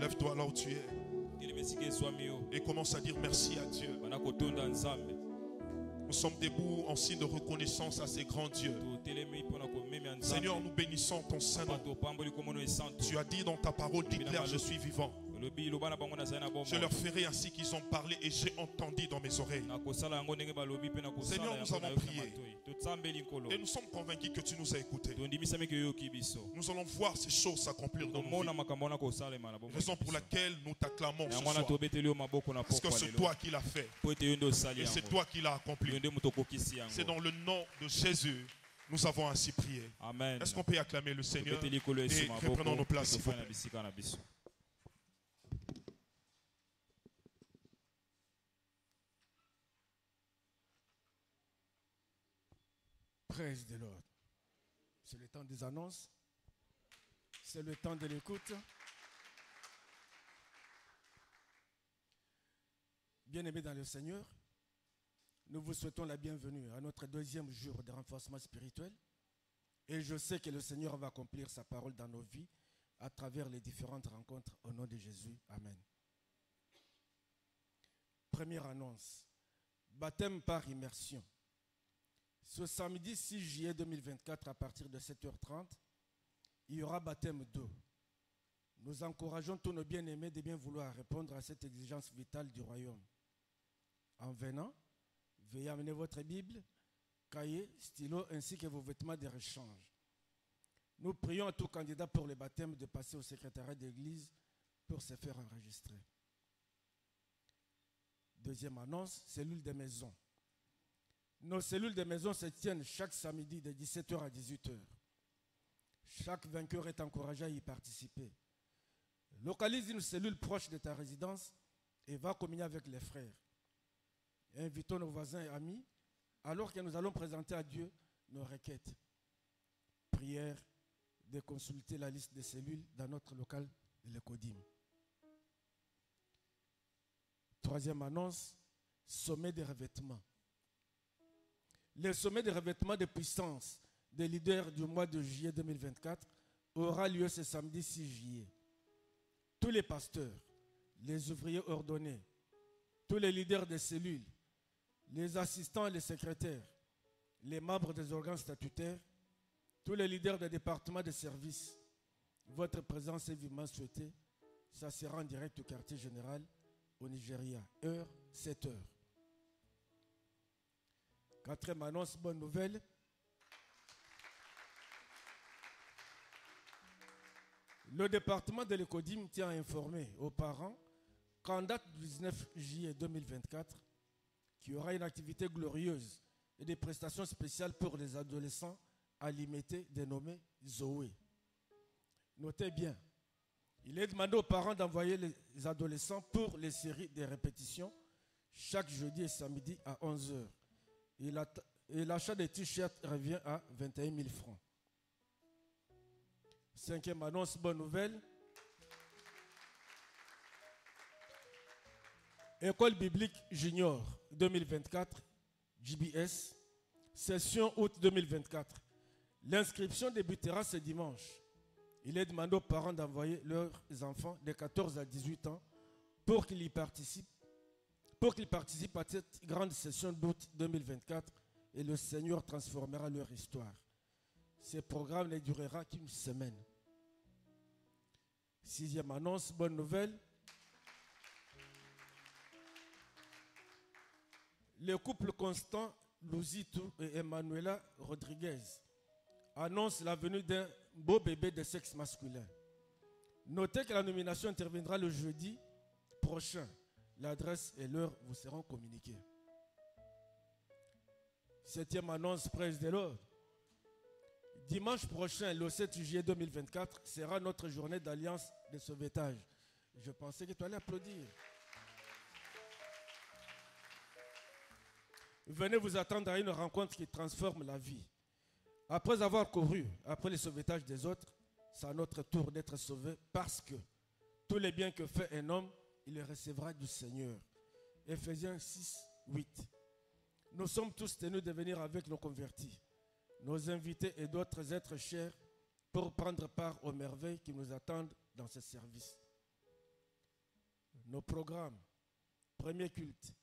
Lève-toi là où tu es. Et commence à dire merci à Dieu. Nous sommes debout en signe de reconnaissance à ces grands dieux. Seigneur, nous bénissons ton Saint-Nom. Tu as dit dans ta parole, déclare, je suis vivant. Je leur ferai ainsi qu'ils ont parlé et j'ai entendu dans mes oreilles. Seigneur, nous avons prié. Et nous sommes convaincus que tu nous as écoutés. Nous allons voir ces choses s'accomplir dans nos vies. Raison pour laquelle nous t'acclamons ce soir. Parce que c'est toi qui l'as fait. Et c'est toi qui l'as accompli. C'est dans le nom de Jésus. Nous avons ainsi prié. Amen. Est-ce qu'on peut acclamer le Seigneur et reprenons nos places, s'il vous plaît. Praise the Lord. C'est le temps des annonces. C'est le temps de l'écoute. Bien-aimés dans le Seigneur, nous vous souhaitons la bienvenue à notre deuxième jour de renforcement spirituel. Et je sais que le Seigneur va accomplir sa parole dans nos vies à travers les différentes rencontres au nom de Jésus. Amen. Première annonce. Baptême par immersion. Ce samedi 6 juillet 2024, à partir de 7h30, il y aura baptême d'eau. Nous encourageons tous nos bien-aimés de bien vouloir répondre à cette exigence vitale du royaume. En venant, veuillez amener votre Bible, cahier, stylo ainsi que vos vêtements de rechange. Nous prions à tout candidat pour le baptême de passer au secrétariat d'église pour se faire enregistrer. Deuxième annonce, cellule de maison. Nos cellules de maison se tiennent chaque samedi de 17h à 18h. Chaque vainqueur est encouragé à y participer. Localise une cellule proche de ta résidence et va communier avec les frères. Invitons nos voisins et amis alors que nous allons présenter à Dieu nos requêtes. Prière de consulter la liste des cellules dans notre local de l'Ecodim. Troisième annonce, sommet des revêtements. Le sommet des revêtements de puissance des leaders du mois de juillet 2024 aura lieu ce samedi 6 juillet. Tous les pasteurs, les ouvriers ordonnés, tous les leaders des cellules, les assistants et les secrétaires, les membres des organes statutaires, tous les leaders des départements de services, votre présence est vivement souhaitée. Ça sera en direct au quartier général au Nigeria. Heure, 7h. Quatrième annonce, bonne nouvelle. Le département de l'Ecodim tient à informer aux parents qu'en date du 19 juillet 2024, qu'il y aura une activité glorieuse et des prestations spéciales pour les adolescents à l'IMT dénommée Zoé. Notez bien, il est demandé aux parents d'envoyer les adolescents pour les séries de répétitions chaque jeudi et samedi à 11h. Et l'achat des t-shirts revient à 21 000 francs. Cinquième annonce, bonne nouvelle. École biblique junior 2024, JBS, session août 2024. L'inscription débutera ce dimanche. Il est demandé aux parents d'envoyer leurs enfants de 14 à 18 ans pour qu'ils participent à cette grande session d'août 2024 et le Seigneur transformera leur histoire. Ce programme ne durera qu'une semaine. Sixième annonce, bonne nouvelle. Le couple Constant Luzitu et Emanuela Rodriguez annonce la venue d'un beau bébé de sexe masculin. Notez que la nomination interviendra le jeudi prochain. L'adresse et l'heure vous seront communiquées. Septième annonce, praise the Lord. Dimanche prochain, le 7 juillet 2024, sera notre journée d'alliance de sauvetage. Je pensais que tu allais applaudir. Venez vous attendre à une rencontre qui transforme la vie. Après avoir couru après le sauvetage des autres, c'est à notre tour d'être sauvés parce que tous les biens que fait un homme, il les recevra du Seigneur. Ephésiens 6, 8. Nous sommes tous tenus de venir avec nos convertis, nos invités et d'autres êtres chers pour prendre part aux merveilles qui nous attendent dans ce service. nos programmes. Premier culte,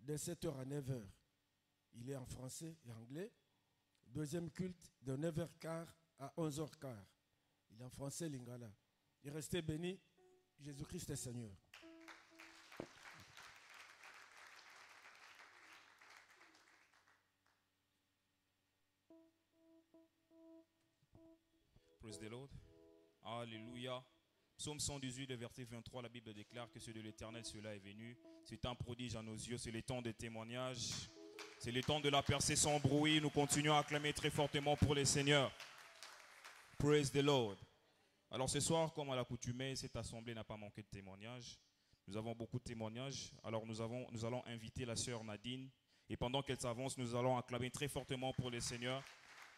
de 7h à 9h. Il est en français et anglais. Deuxième culte, de 9h15 à 11h15. Il est en français et lingala. Et restez bénis. Jésus-Christ est Seigneur. Praise the Lord. Alléluia. Psaume 118, le verset 23, la Bible déclare que c'est de l'Éternel cela est venu. C'est un prodige à nos yeux, c'est le temps des témoignages. C'est le temps de la percée sans bruit. Nous continuons à acclamer très fortement pour les seigneurs. Praise the Lord. Alors ce soir, comme à l'accoutumée, cette assemblée n'a pas manqué de témoignages. Nous avons beaucoup de témoignages. Alors nous allons inviter la sœur Nadine. Et pendant qu'elle s'avance, nous allons acclamer très fortement pour les seigneurs.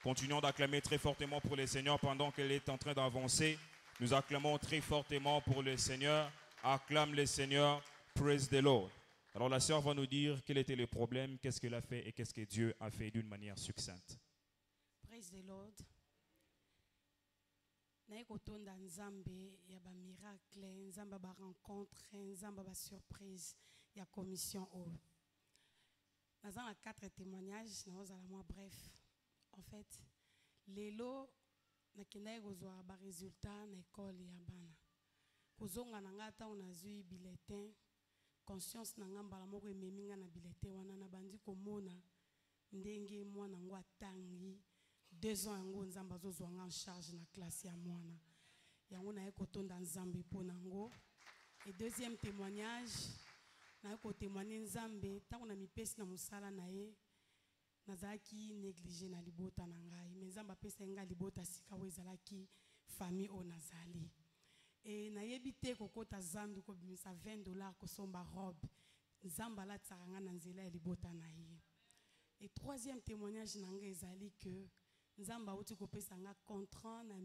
Continuons d'acclamer très fortement pour les seigneurs pendant qu'elle est en train d'avancer. Nous acclamons très fortement pour le Seigneur. Acclame le Seigneur. Praise the Lord. Alors la sœur va nous dire quel était le problème, qu'est-ce qu'elle a fait et qu'est-ce que Dieu a fait d'une manière succincte. Praise the Lord. Naikotonda nzambe ya ba miracle, nzamba ba rencontre, nzamba ba surprise, ya commission o. Nazana 4 témoignages, nazala moi bref. En fait, lelo nakendaki kozwa ba résultat na école ya bana. Kozonga na ngata onazui bulletin, conscience na nga mbala moko ememi nga na bulletin wana na bandi komona ndenge mwana ngo atangi 2 ans yango nzamba azozwa nga en charge na classe ya mwana. Yango na ekotonda nzambe pona ngo. Et deuxième témoignage, na ekotémoigner nzambe tango na mipesi na musala na ye. Nazaki négligé na libota na ngai mais nzamba pesa nga libota sika wo ezalaki famille o nazali et nayebi te kokota zambi ko bimisa $20 kosomba robe nzamba la tsaranga na nzela ya libota na ye. Et troisième témoignage na nga ezali que nzamba uti kopesa nga contrat na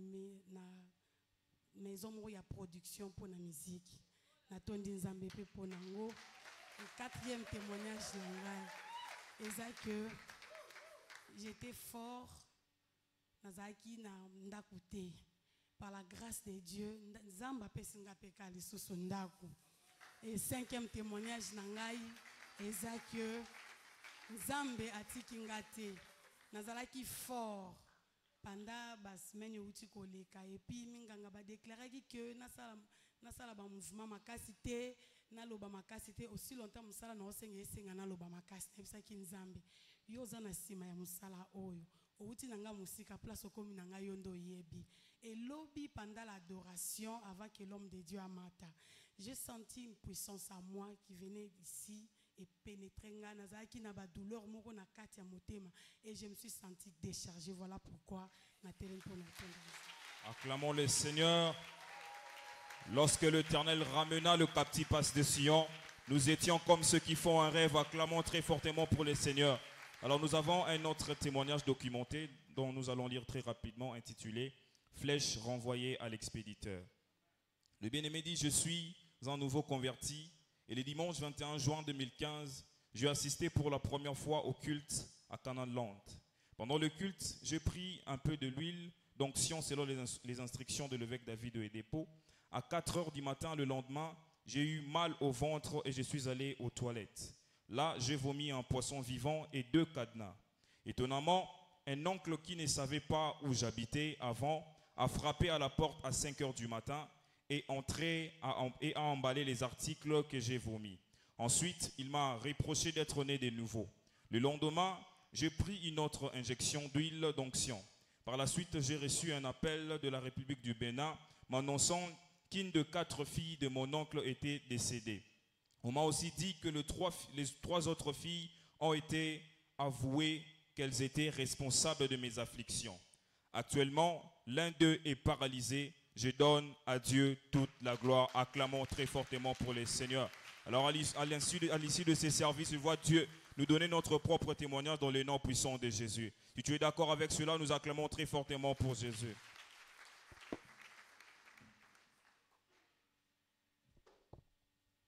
maison moko ya production pour la musique na tondi nzambe pe pona ngo. Et quatrième témoignage na nga ezali que j'étais fort nazaki na ndaku te par la grâce de Dieu nzamba pesinga peka lisusu ndaku. Et cinquième témoignage na ngai eza que nzambe atiki nga te nazalaki fort pendant ba semaine uti koleka et puis minganga ba déclaraki que nasala ba mouvement makasi te naloba makasi te aussi longtemps musala na osenga esenga naloba makasi te bisaki nzambe yoza na sima ya musala oyo outi nanga musika place okomi nanga yondo yebi. Et lobby pendant l'adoration avant que l'homme de Dieu amata, j'ai senti une puissance à moi qui venait d'ici et pénétrer nga nazaki na ba douleur moko na kati ya motema et je me suis senti déchargé. Voilà pourquoi na terrain pour acclamons le Seigneur. Lorsque l'Éternel ramena le captif de Sion, nous étions comme ceux qui font un rêve. Acclamons très fortement pour le Seigneur. Alors nous avons un autre témoignage documenté dont nous allons lire très rapidement intitulé « Flèche renvoyée à l'expéditeur ». Le bien-aimé dit « Je suis un nouveau converti et le dimanche 21 juin 2015, j'ai assisté pour la première fois au culte à Canaan Land. Pendant le culte, j'ai pris un peu de l'huile d'onction selon les instructions de l'évêque David de Edepo. À 4 heures du matin le lendemain, j'ai eu mal au ventre et je suis allé aux toilettes. Là, j'ai vomi un poisson vivant et 2 cadenas. Étonnamment, un oncle qui ne savait pas où j'habitais avant a frappé à la porte à 5 heures du matin et a emballé les articles que j'ai vomis. Ensuite, il m'a reproché d'être né de nouveau. Le lendemain, j'ai pris une autre injection d'huile d'onction. Par la suite, j'ai reçu un appel de la République du Bénin m'annonçant qu'une de 4 filles de mon oncle était décédée. On m'a aussi dit que les 3 autres filles ont été avouées qu'elles étaient responsables de mes afflictions. Actuellement, l'un d'eux est paralysé. Je donne à Dieu toute la gloire. Acclamons très fortement pour le Seigneur. Alors, à l'issue de ces services, je vois Dieu nous donner notre propre témoignage dans le nom puissant de Jésus. Si tu es d'accord avec cela, nous acclamons très fortement pour Jésus.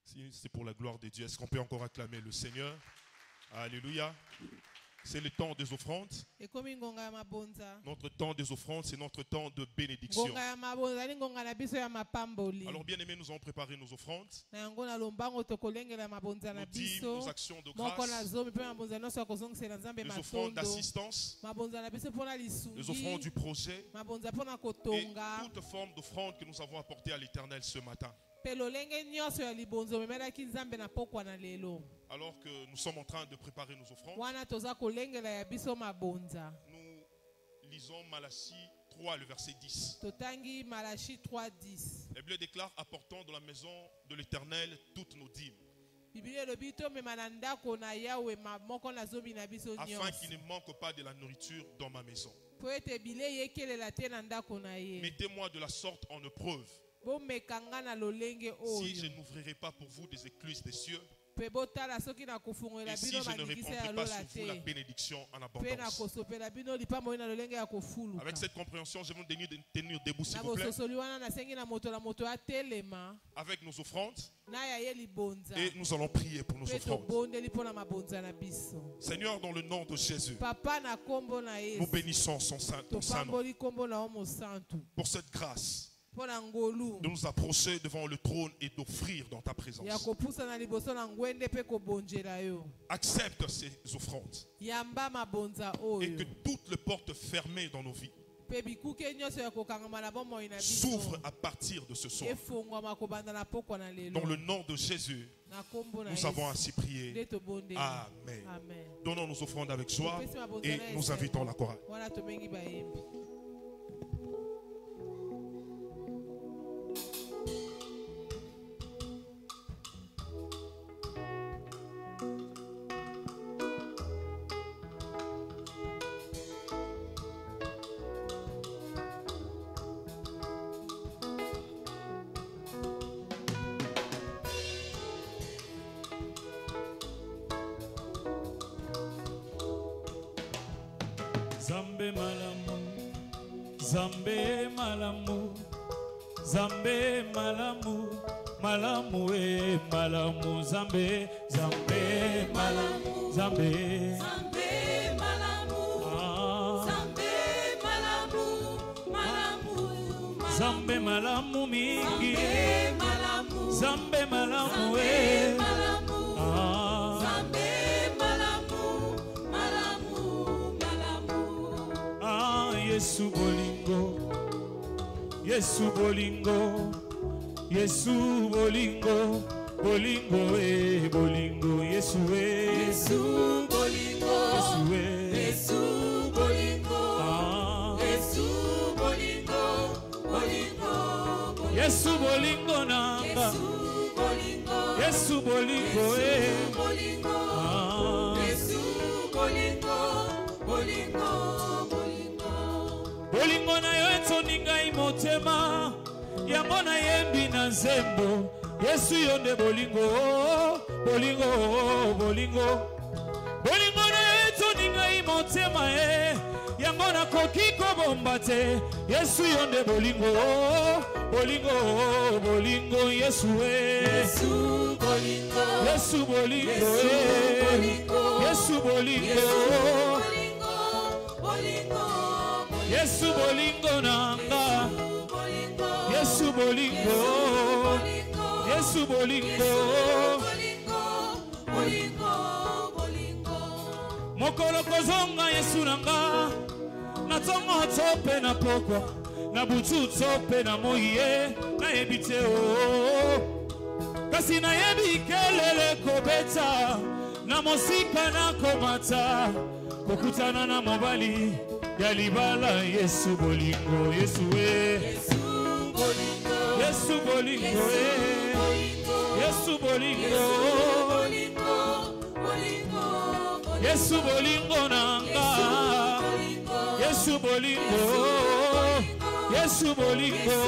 Si c'est pour la gloire de Dieu, est-ce qu'on peut encore acclamer le Seigneur? Alléluia. C'est le temps des offrandes. Notre temps des offrandes, c'est notre temps de bénédiction. Alors bien aimés, nous avons préparé nos offrandes. Nous dîmes, nos actions de grâce, les offrandes d'assistance, les offrandes du projet et toute forme d'offrande que nous avons apportée à l'Éternel ce matin. Alors que nous sommes en train de préparer nos offrandes, nous lisons Malachie 3, le verset 10. La Bible déclare: apportons dans la maison de l'Éternel toutes nos dîmes, afin qu'il ne manque pas de la nourriture dans ma maison. Mettez-moi de la sorte en épreuve, si je n'ouvrirai pas pour vous des écluses des cieux, et si je ne répandrai pas sur vous la bénédiction en abondance. Avec cette compréhension, je vais nous tenir debout, s'il vous plaît, avec nos offrandes, et nous allons prier pour nos offrandes. Seigneur, dans le nom de Jésus, nous bénissons ton saint nom pour cette grâce de nous approcher devant le trône et d'offrir dans ta présence. Accepte ces offrandes et que toutes les portes fermées dans nos vies s'ouvrent à partir de ce soir. Dans le nom de Jésus, nous avons ainsi prié. Amen. Donnons nos offrandes avec joie et nous invitons la chorale. Zambe malamu, Zambe malamu, Zambe malamu, malamu malamu, Zambe, Zambe malamu, Zambe, Zambe malamu, Zambe malamu, malamu, Zambe malamu mingi, Zambe malamu, Yesu bolingo, Yesu bolingo, Yesu bolingo, bolingo bolingo, Yesu Yesu bolingo, Yesu bolingo, Yesu bolingo, bolingo, Yesu bolingo nanga, Yesu bolingo, Yesu bolingo, bolingo. Bolingo na yo etoninga imotema yango na yembi na nzembo Yesu yo nde bolingo bolingo bolingo bolingo na yo etoninga imotema yango na koki kobomba te Yesu yo nde bolingo bolingo bolingo Yesu Yesu bolingo Yesu bolingo Yesu bolingo Yesu bolingo nanga, Yesu bolingo, Yesu bolingo, mokolo kozonga Yesu nanga, na tongo tope na pokwa, na butu tope na moye, na yebite o, kasi na yebi kelele kobeta, na mosika na komata, kokutana na mobali. Yalibala Yesu bolingo, Yesu Yesu bolingo, Yesu bolingo, Yesu bolingo, Yesu bolingo nanga, Yesu bolingo, Yesu bolingo,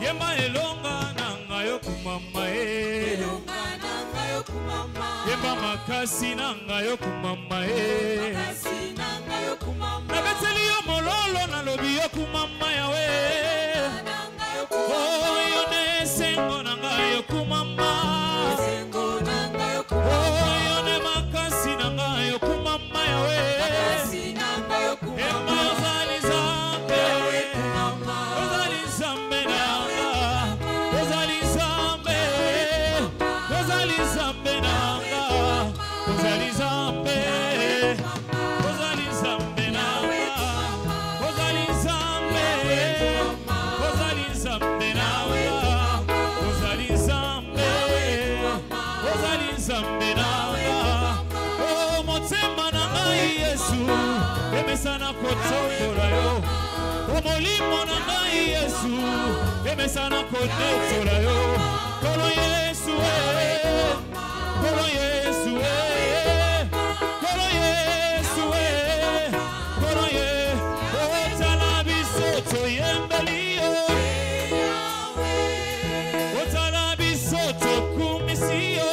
yema elonga nanga yokumama Yemba makasi nanga yokumama na beteli yo mololo na lobi yokumama yawe Oh yone sengo nanga yokumama Oh emesana kotombola yo omolimo na ngai Yesu emesana konetola yo kolo Yesu kolo Yesu kolo Yesu kolo Yesu otala biso toyembeli yo otala biso tokumisi yo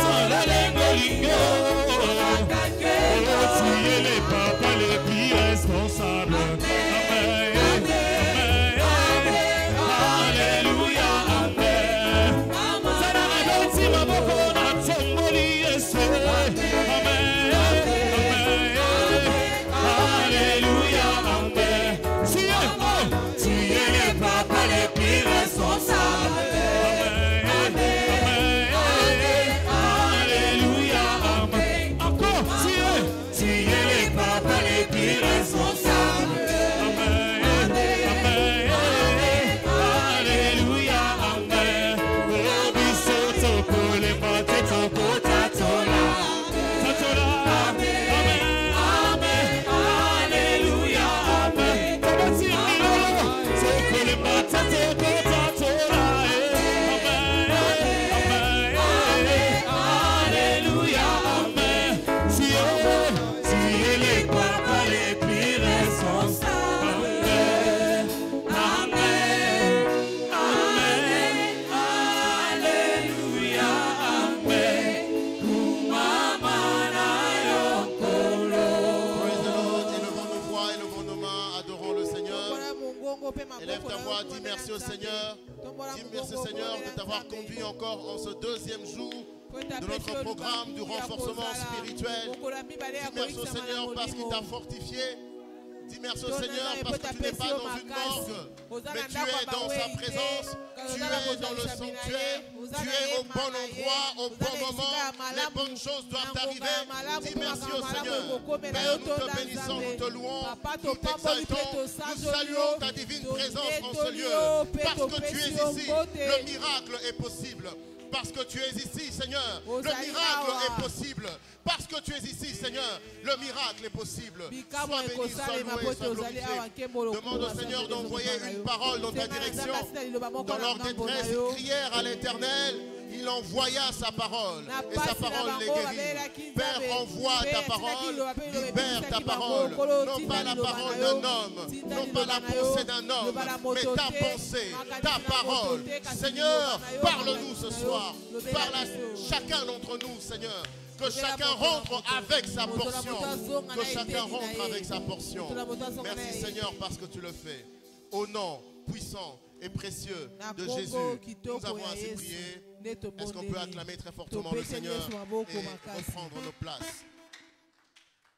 Sola toi, dis merci au Seigneur. Dis merci au Seigneur de t'avoir conduit encore en ce deuxième jour de notre programme du renforcement spirituel. Dis merci au Seigneur parce qu'il t'a fortifié. Dis merci au Seigneur parce que tu n'es pas dans une morgue, mais tu es dans sa présence, tu es dans le sanctuaire, tu es au bon endroit, au bon moment, les bonnes choses doivent arriver. Dis merci au Seigneur. Père, nous te bénissons, nous te louons, nous t'exaltons, nous saluons ta divine présence en ce lieu. Parce que tu es ici, le miracle est possible. Parce que tu es ici, Seigneur, le miracle est possible. Parce que tu es ici, Seigneur, le miracle est possible. Sois béni, sois loué, sois glorifié. Demande au Seigneur d'envoyer une parole dans ta direction. Dans leur détresse, ils crièrent à l'Éternel. Il envoya sa parole et sa parole les guérit. Père, envoie ta parole, libère ta parole. Non pas la parole d'un homme, non pas la pensée d'un homme, mais ta pensée, ta parole. Seigneur, parle-nous ce soir. Parle à chacun d'entre nous, Seigneur. Que chacun rentre avec sa portion. Que chacun rentre avec sa portion. Merci Seigneur parce que tu le fais. Au nom puissant et précieux de Jésus, nous avons ainsi prié. Est-ce qu'on peut acclamer très fortement le Seigneur et reprendre nos places?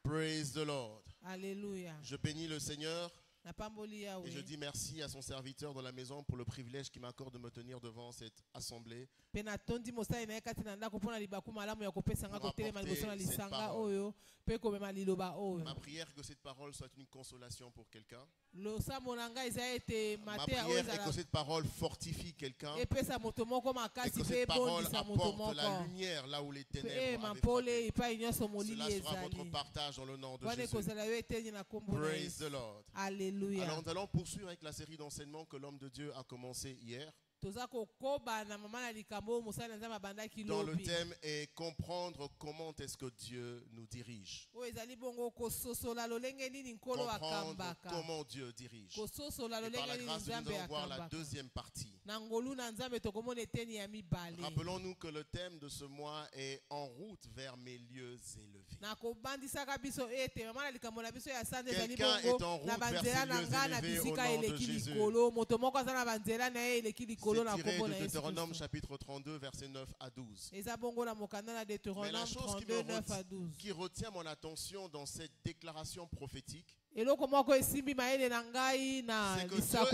Praise the Lord. Alléluia. Je bénis le Seigneur et je dis merci à son serviteur dans la maison pour le privilège qu'il m'accorde de me tenir devant cette assemblée. Ma prière est que cette parole soit une consolation pour quelqu'un. Ma prière est que cette parole fortifie quelqu'un. Et que cette parole apporte la lumière là où les ténèbres avaient frappé. Cela sera votre partage dans le nom de Jésus. Praise the Lord. Alléluia. Alors nous allons poursuivre avec la série d'enseignements que l'homme de Dieu a commencé hier. Dans le thème est comprendre comment est-ce que Dieu nous dirige. Comprendre comment Dieu dirige. Et par la grâce de Dieu, nous allons voir la deuxième partie. Rappelons-nous que le thème de ce mois est en route vers mes lieux élevés. Quelqu'un est en route vers ses lieux élevés au nom de Jésus. C'est tiré de Deutéronome chapitre 32 versets 9 à 12. Mais la chose qui retient mon attention dans cette déclaration prophétique, c'est que Dieu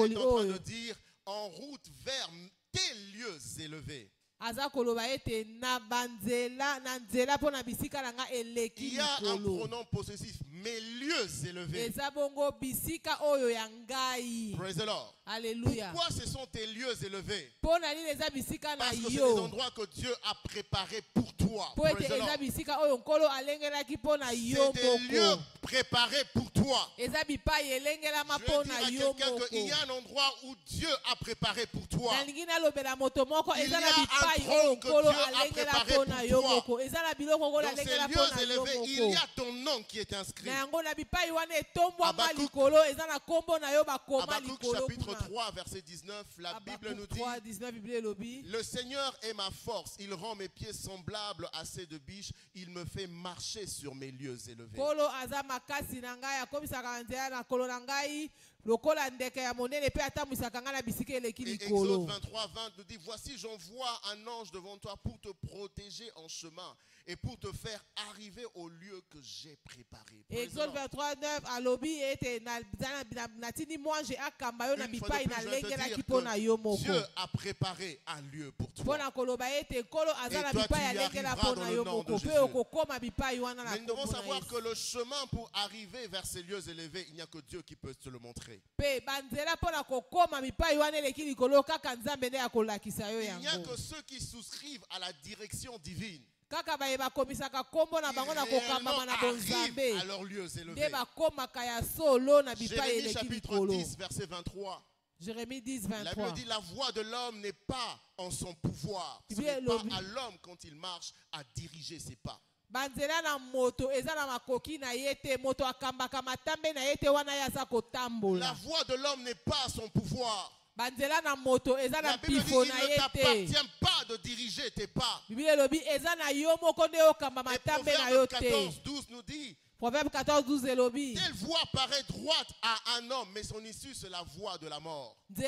est en train de dire en route vers tes lieux élevés. Il y a un pronom possessif, mes lieux élevés. Praise the Lord. Alléluia. Pourquoi ce sont tes lieux élevés? Parce que c'est des endroits que Dieu a préparés pour toi. Praise the Lord. C'est des lieux préparés pour toi. Je vais dire à quelqu'un qu'il y a un endroit où Dieu a préparé pour toi. Il y a un trône que Dieu a préparé pour toi. Dans ces lieux élevés, il y a ton nom qui est inscrit. Habakkuk chapitre 3 verset 19, la Bible nous dit: le Seigneur est ma force, il rend mes pieds semblables à ceux de biche, il me fait marcher sur mes lieux élevés. Et Exode 23, 20 nous dit: voici j'envoie un ange devant toi pour te protéger en chemin et pour te faire arriver au lieu que j'ai préparé. Exode 23, 9 Dieu a préparé un lieu pour toi. Et toi tu y arriveras dans le nom de Jésus. Mais nous devons savoir que le chemin pour arriver vers ces lieux élevés, il n'y a que Dieu qui peut te le montrer. Il n'y a que ceux qui souscrivent à la direction divine réellement arrivent à leurs lieux élevés. Jérémie chapitre 10 verset 23. Jérémie 10, La Bible dit: la voix de l'homme n'est pas en son pouvoir. Ce n'est pas à l'homme quand il marche à diriger ses pas. La voix de l'homme n'est pas à son pouvoir. La Bible dit: il ne t'appartient pas de diriger tes pas. Et Proverbe 14, 12 nous dit Proverbe 14, 12 elobi. Telle voie paraît droite à un homme, mais son issue c'est la voie de la mort. Comme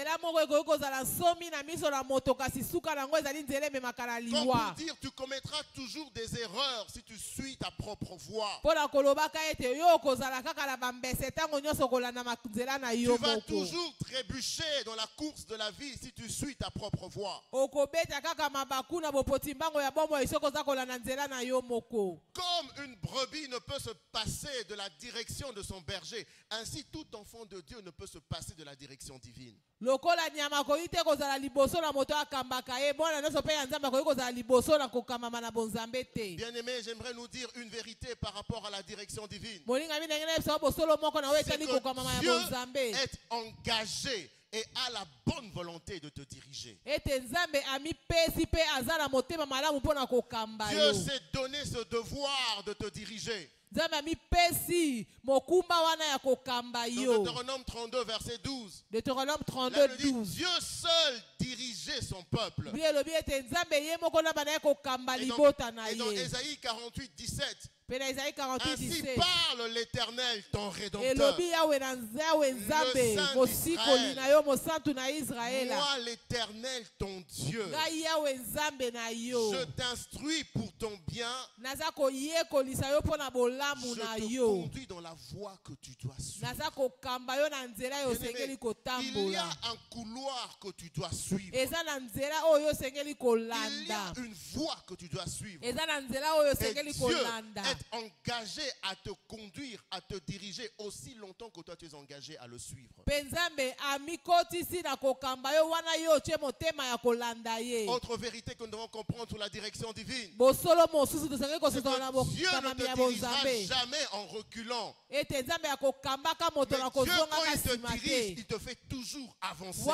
pour dire, tu commettras toujours des erreurs si tu suis ta propre voie. Tu vas toujours trébucher dans la course de la vie si tu suis ta propre voie. Comme une brebis ne peut se passer de la direction de son berger, ainsi tout enfant de Dieu ne peut se passer de la direction divine. Bien-aimé, j'aimerais nous dire une vérité par rapport à la direction divine. C'est que Dieu est engagé et a la bonne volonté de te diriger. Dieu s'est donné ce devoir de te diriger. Dans Deutéronome 32, verset 12. Là, il dit, Dieu seul dirigeait son peuple. Et dans Ésaïe 48, 17. Ainsi parle l'Éternel, ton Rédempteur, le Saint d'Israël. Moi, l'Éternel, ton Dieu, je t'instruis pour ton bien. Je te conduis dans la voie que tu dois suivre. Il y a un couloir que tu dois suivre. Il y a une voie que tu dois suivre. Et Dieu est engagé à te conduire, à te diriger aussi longtemps que toi tu es engagé à le suivre. Autre vérité que nous devons comprendre sur la direction divine, c'est que Dieu ne te dirigera jamais en reculant. Mais Dieu, quand il te dirige, il te fait toujours avancer.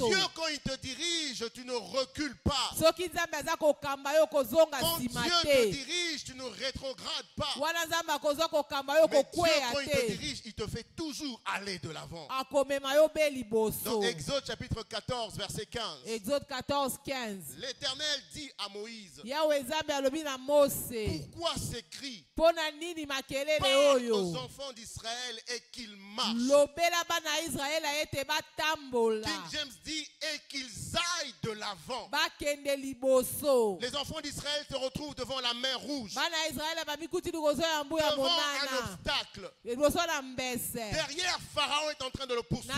Dieu, quand il te dirige, tu ne recules pas. Quand Dieu te dirige, tu ne rétrogrades pas. Mais Dieu, quand il te dirige, il te fait toujours aller de l'avant. Dans Exode chapitre 14, verset 15. Exode 14, 15. L'Éternel dit à Moïse, pourquoi ces cris? Parle aux enfants d'Israël et qu'ils marchent. King James dit et qu'ils aillent de l'avant. Les enfants d'Israël se retrouvent devant la mer Rouge, devant un obstacle. Derrière, Pharaon est en train de le poursuivre.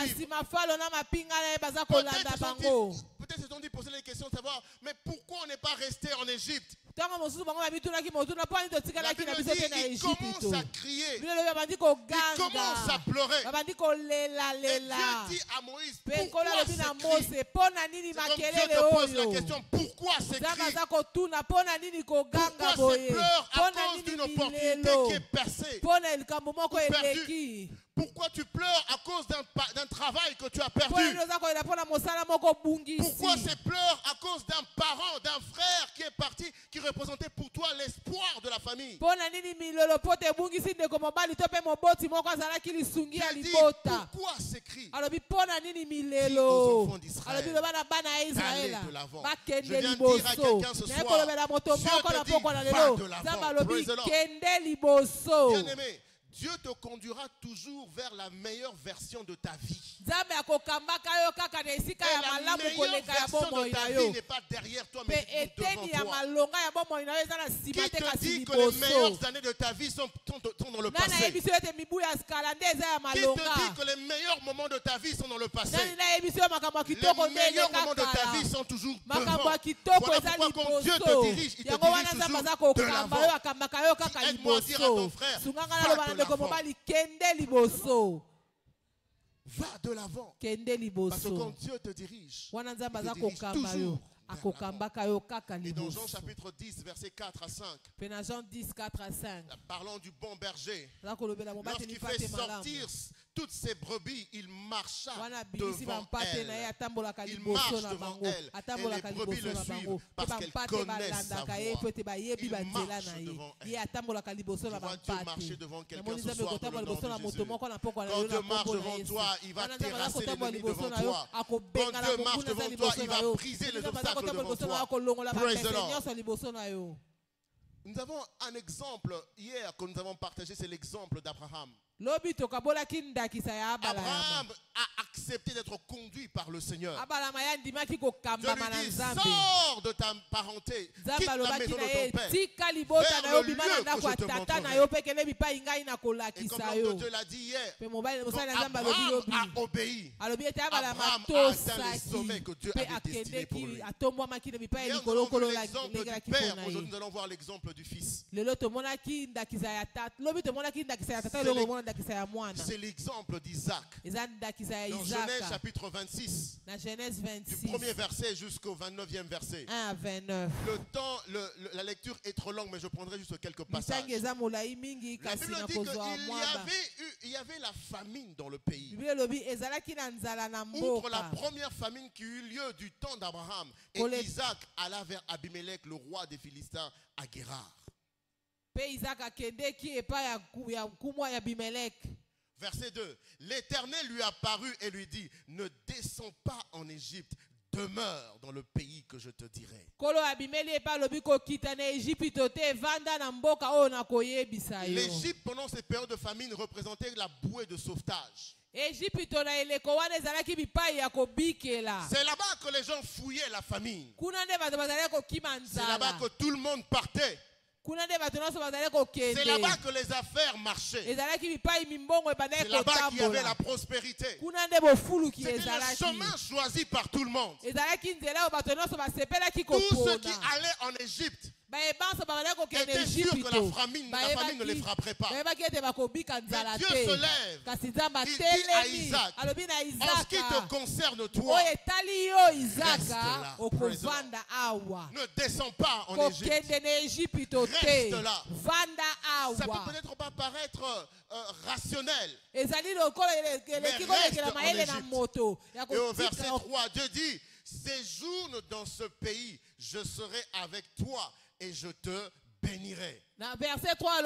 Peut-être se sont dit poser les questions de savoir, mais pourquoi on n'est pas resté en Égypte? La Bible dit, il commence à crier, il commence à pleurer. Et Dieu dit à Moïse, pourquoi ces cris? C'est comme Dieu te pose la question, pourquoi ces cris? Pourquoi ces pleurs à cause d'une opportunité qui est passée ou perdue? Pourquoi tu pleures à cause d'un travail que tu as perdu? Pourquoi ces pleurs à cause d'un parent, d'un frère qui est parti, qui représentait pour toi l'espoir de la famille? Tu as dit, pourquoi ces cris? Dis aux enfants d'Israël d'aller de l'avant. Je viens de dire à quelqu'un ce soir, Dieu te dit, va de l'avant. Praise the Lord. Bien-aimé, Dieu te conduira toujours vers la meilleure version de ta vie. Et la meilleure version de ta vie n'est pas derrière toi, mais devant toi. Qui te dit que les meilleures années de ta vie sont dans le passé? Qui te dit que les meilleurs moments de ta vie sont dans le passé? Les meilleurs moments de ta vie sont toujours devant. Voilà pourquoi quand Dieu te dirige, il te dirige toujours de l'avant. Aide-moi à dire à ton frère, va de l'avant. Parce que quand Dieu te dirige, il te dirige toujours. Et dans Jean chapitre 10, versets 4 à 5, parlant du bon berger, lorsqu'il fait sortir toutes ces brebis, il marcha devant elles. Il marche devant elles. Et les brebis le suivent parce qu'elles connaissent sa voix. Il marche devant elles. Je vois Dieu marcher devant quelqu'un ce soir dans le nom de Jésus. Quand Dieu marche devant toi, il va terrasser l'ennemi devant toi. Quand Dieu marche devant toi, il va briser les obstacles devant toi. Praise the Lord. Nous avons un exemple hier que nous avons partagé, c'est l'exemple d'Abraham. Abraham a accepté d'être conduit par le Seigneur. Je lui dis, sors de ta parenté, quitte la maison de ton père, vers le lieu que je te montrerai. Et comme l'homme de Dieu l'a dit hier, Abraham a obéi. Abraham a atteint les sommets que Dieu avait destinés pour lui. Hier, nous avons vu l'exemple du père, aujourd'hui nous allons voir l'exemple du fils. C'est l'exemple d'Isaac. Dans Genèse chapitre 26, du premier verset jusqu'au 29e verset. La lecture est trop longue, mais je prendrai juste quelques passages. La Bible dit qu'il y avait la famine dans le pays. Outre la première famine qui eut lieu du temps d'Abraham, et Isaac alla vers Abimelech, le roi des Philistins, à Guérar. Verset 2. L'Éternel lui apparut et lui dit, ne descends pas en Égypte, demeure dans le pays que je te dirai. L'Égypte pendant ces périodes de famine représentait la bouée de sauvetage. C'est là-bas que les gens fouillaient la famine. C'est là-bas que tout le monde partait. C'est là-bas que les affaires marchaient. C'est là-bas qu'il y avait la prospérité. C'était le chemin choisi par tout le monde. Tous ceux qui allaient en Égypte étaient sûrs que la famine ne les frapperait pas. Mais Dieu se lève. Il dit à Isaac, en ce qui te concerne toi, reste là. Ne descends pas en Égypte. Reste là. Ça peut peut-être pas paraître rationnel. Mais reste en Égypte. Et au verset 3, Dieu dit, séjourne dans ce pays, je serai avec toi et je te bénirai. Verset 3, et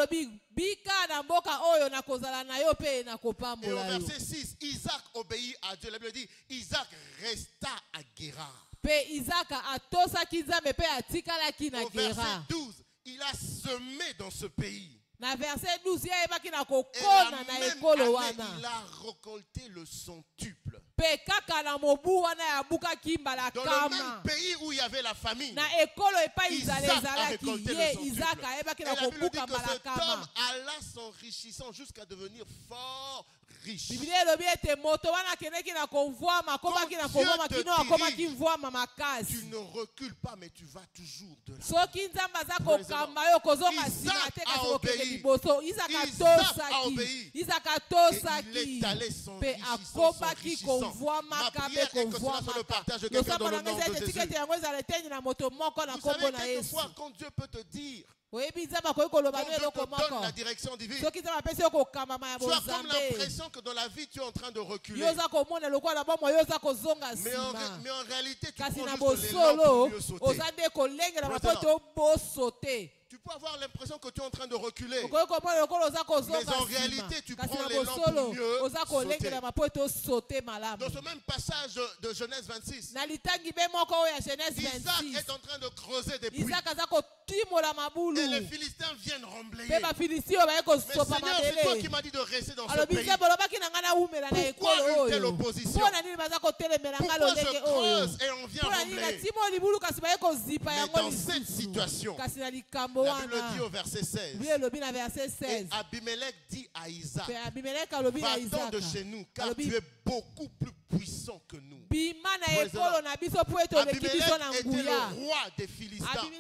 au verset 6, Isaac obéit à Dieu. La Bible dit, Isaac resta à Guérar. Au verset 12, il a semé dans ce pays. Verset 12, et la même année, il a récolté le centuple. Dans le même pays où il y avait la famine, Isaac a récolté le centuple. Et la Bible dit que cet homme alla s'enrichissant jusqu'à devenir fort riche. Quand Dieu te dirige, tu ne recules pas, mais tu vas toujours de l'avant. Isaac a obéi. Et il est allé s'enrichissant. Ma prière est que cela soit le partage de quelqu'un dans le nom de Jésus. Vous savez, quelquefois, quand Dieu peut te dire, quand Dieu te donne la direction divine, tu as comme l'impression que dans la vie tu es en train de reculer. Mais en réalité tu prends juste l'élan pour mieux sauter. Tu peux avoir l'impression que tu es en train de reculer. Mais en réalité, tu prends l'élan pour mieux sauter. Dans ce même passage de Genèse 26, Isaac est en train de creuser des puits. Et les Philistins viennent remblayer. Mais Seigneur, c'est toi qui m'as dit de rester dans ce pays. Pourquoi une telle opposition? Pourquoi je creuse et on vient remblayer? Mais dans cette situation, la Bible dit au verset 16, et Abimelech dit à Isaac, va-t'en de chez nous, car tu es beaucoup plus puissant que nous. Abimelech était le roi des Philistins. Mais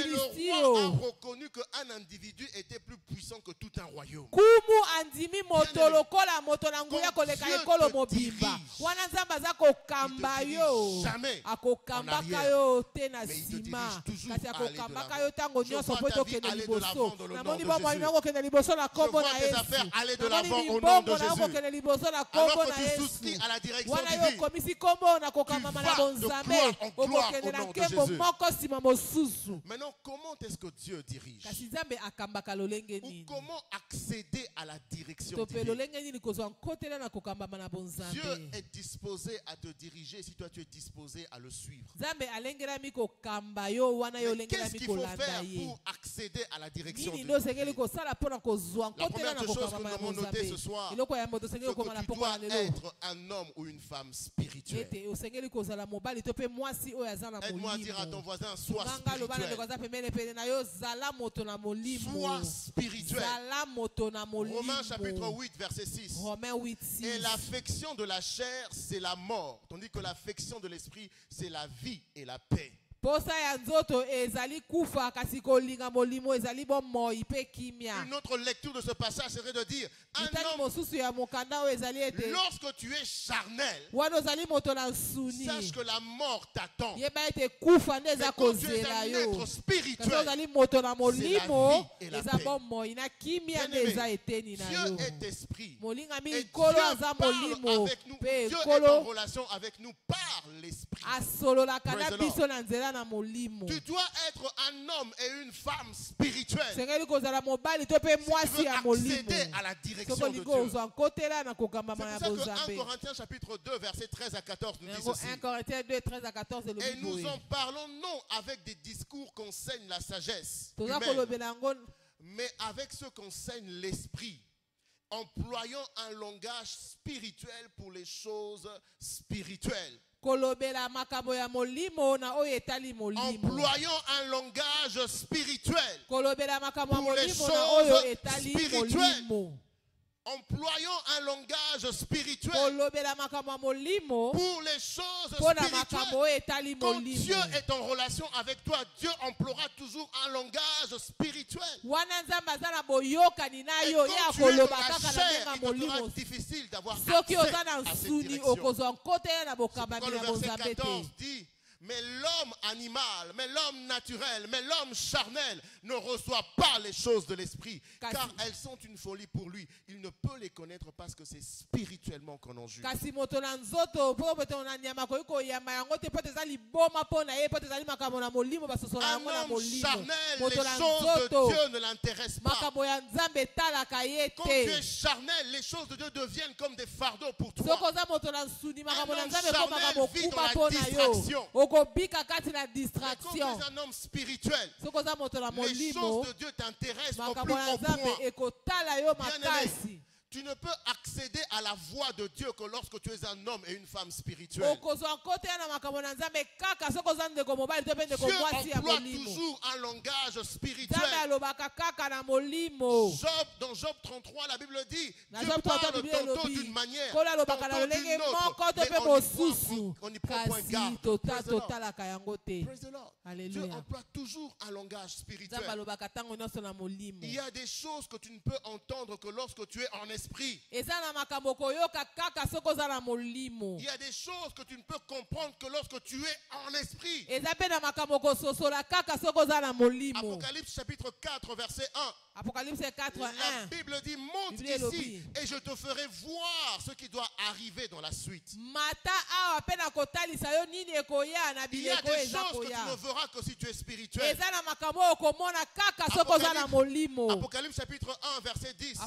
le roi a reconnu qu'un individu était plus puissant que tout un royaume. Quand Dieu te dirige, il ne te dirige jamais en arrière, mais il te dirige toujours à aller de l'avant. Je vois ta vie aller de l'avant dans le nom de Jésus. Je vois tes affaires aller de l'avant au nom de Jésus. Alors que tu souscrit à la direction divine, tu vas de gloire en gloire au nom de Jésus. Maintenant, comment est-ce que Dieu dirige? Ou comment accéder à la direction divine? Dieu est disposé à te diriger si toi tu es disposé à le suivre. Mais qu'est-ce qu'il faut faire pour accéder à la direction divine? La première chose que nous avons notée ce soir, c'est que tu dois être un homme ou une femme spirituelle. Aide-moi à dire à ton voisin, sois spirituel. Sois spirituel. Romains chapitre 8, verset 6. Et l'affection de la chair, c'est la mort, tandis que l'affection de l'esprit, c'est la vie et la paix. Une autre lecture de ce passage serait de dire, un homme, lorsque tu es charnel, sache que la mort t'attend. Mais quand tu es un être spirituel, c'est la vie et la paix. Dieu est esprit. Et Dieu parle avec nous. Dieu est en relation avec nous par l'esprit. Tu dois être un homme et une femme spirituelle. Si tu veux accéder à la direction de Dieu. C'est pour ça que 1 Corinthiens chapitre 2 verset 13 à 14 nous dit ceci. Et nous en parlons non avec des discours qu'enseigne la sagesse humaine, mais avec ceux qu'enseigne l'esprit, employant un langage spirituel pour les choses spirituelles. Employant un langage spirituel pour les choses spirituelles. Employons un langage spirituel pour les choses spirituelles. Quand Dieu est en relation avec toi, Dieu emploiera toujours un langage spirituel. Et quand tu es dans la chair, il te sera difficile d'avoir accès à cette direction. Quand le verset 14 dit, mais l'homme animal, mais l'homme naturel, mais l'homme charnel ne reçoit pas les choses de l'esprit, car elles sont une folie pour lui. Il ne peut les connaître parce que c'est spirituellement qu'on en juge. Un homme charnel, les choses de Dieu ne l'intéressent pas. Quand tu es charnel, les choses de Dieu deviennent comme des fardeaux pour toi. Un homme charnel vit dans la distraction. Quand tu es un homme spirituel, les choses de Dieu t'intéressent au plus haut point. Bien-aimé, tu ne peux accéder à la voix de Dieu que lorsque tu es un homme et une femme spirituelle. Dieu emploie toujours un langage spirituel. Dans Job 33, la Bible dit, Dieu parle tantôt d'une manière, tantôt d'une autre, mais on n'y prend point garde. Praise the Lord. Dieu emploie toujours un langage spirituel. Il y a des choses que tu ne peux entendre que lorsque tu es en esprit. Il y a des choses que tu ne peux comprendre que lorsque tu es en esprit. Apocalypse chapitre 4 verset 1. La Bible dit, monte ici et je te ferai voir ce qui doit arriver dans la suite. Il y a des choses que tu ne verras que si tu es spirituel. Apocalypse chapitre 1 verset 10.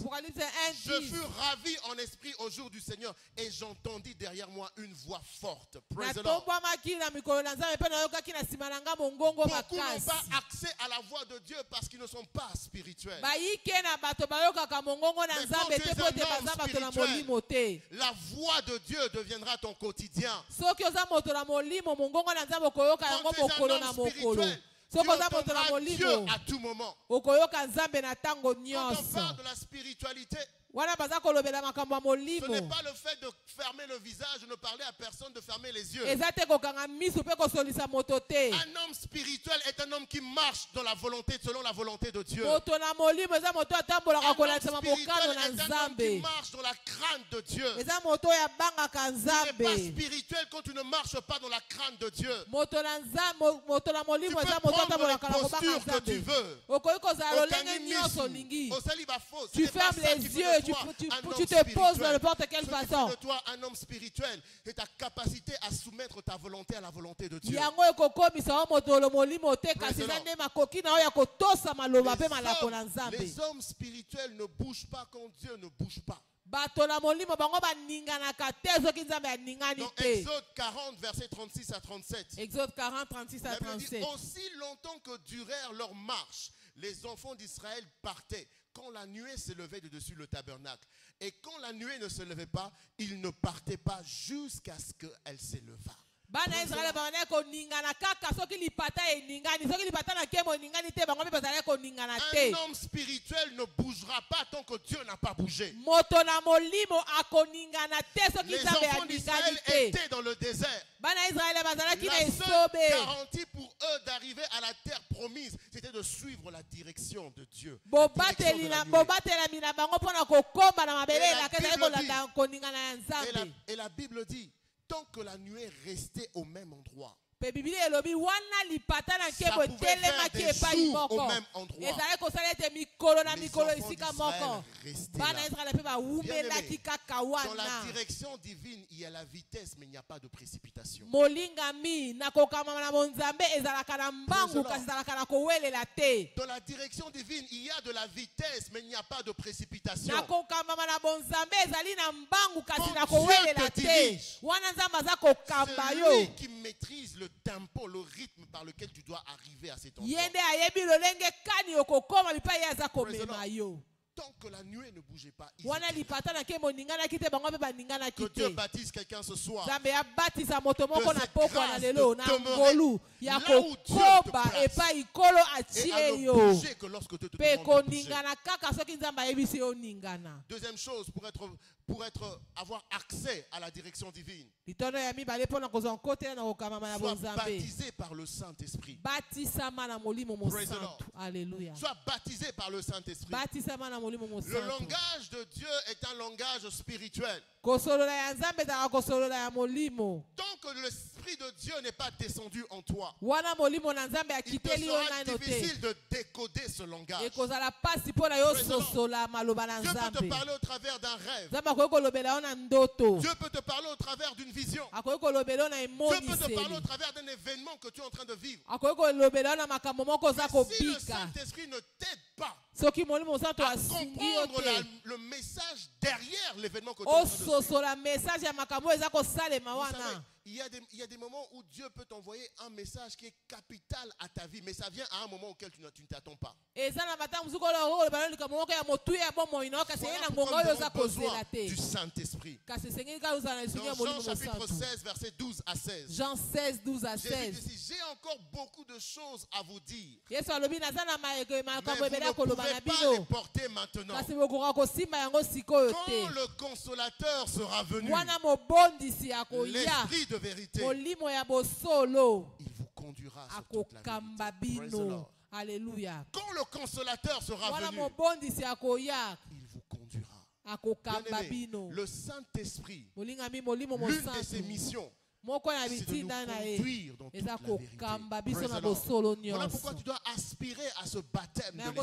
Je fus ravi en esprit au jour du Seigneur et j'entendis derrière moi une voix forte. Praise the Lord. Beaucoup n'ont pas accès à la voix de Dieu parce qu'ils ne sont pas spirituels. Mais quand tu es un homme spirituel, la voix de Dieu deviendra ton quotidien. Quand tu es un homme spirituel, tu entendras Dieu à tout moment. Quand on parle de la spiritualité, ce n'est pas le fait de fermer le visage, de ne parler à personne, de fermer les yeux. Un homme spirituel est un homme qui marche dans la volonté, selon la volonté de Dieu. Un homme spirituel est un homme qui marche dans la crainte de Dieu. Tu n'es pas spirituel quand tu ne marches pas dans la crainte de Dieu. Tu peux prendre les postures l'allure que tu veux. Tu fermes les yeux, tu te poses de n'importe quelle façon. De toi un homme spirituel, c'est ta capacité à soumettre ta volonté à la volonté de Dieu. Les hommes spirituels ne bougent pas quand Dieu ne bouge pas. Dans Exode 40, versets 36 à 37. Exode 40, 36 à 37. Aussi longtemps que durèrent leurs marches, les enfants d'Israël partaient quand la nuée s'élevait de dessus le tabernacle. Et quand la nuée ne se levait pas, ils ne partaient pas jusqu'à ce qu'elle s'élevât. Un homme spirituel ne bougera pas tant que Dieu n'a pas bougé. Les enfants d'Israël étaient dans le désert. La seule garantie pour eux d'arriver à la terre promise, c'était de suivre la direction de Dieu. Et la Bible dit, tant que la nuée restait au même endroit, ça pouvait faire des jours au même endroit. Les enfants d'Israël restaient là. Dans la direction divine, il y a la vitesse, mais il n'y a pas de précipitation. Dans la direction divine, il y a de la vitesse, mais il n'y a pas de précipitation. Quand Dieu te dirige, c'est lui qui maîtrise le tempo, le rythme par lequel tu dois arriver à cet endroit. Tant que la nuée ne bougeait pas, que Dieu baptise quelqu'un ce soir. De cette grâce de demeurer là où Dieu te place. Et à ne bouger que lorsque Dieu te demande de bouger. Deuxième chose, avoir accès à la direction divine, sois baptisé par le Saint-Esprit. Alléluia. Sois baptisé par le Saint-Esprit. Le langage de Dieu est un langage spirituel. Tant que l'Esprit de Dieu n'est pas descendu en toi, il te sera difficile de décoder ce langage. Dieu peut te parler au travers d'un rêve. Dieu peut te parler au travers d'une vision. Dieu peut te parler au travers d'un événement que tu es en train de vivre. Mais si le Saint-Esprit ne t'aide pas à comprendre le message derrière l'événement que tu es en train de vivre, il y a des moments où Dieu peut t'envoyer un message qui est capital à ta vie, mais ça vient à un moment auquel tu ne t'attends pas. Voilà pourquoi nous avons besoin du Saint-Esprit. Dans Jean chapitre 16, versets 12 à 16. Jean 16, 12 à 16. J'ai encore beaucoup de choses à vous dire, mais vous ne pouvez pas les porter maintenant. Quand le consolateur sera venu, l'Esprit de vérité, il vous conduira sur toute la vérité. Praise the Lord. Alléluia. Quand le consolateur sera venu, il vous conduira. Bien-aimé, le Saint-Esprit, l'une de ses missions, c'est de nous conduire dans toute la vérité. Voilà pourquoi tu dois aspirer à ce baptême de l'Esprit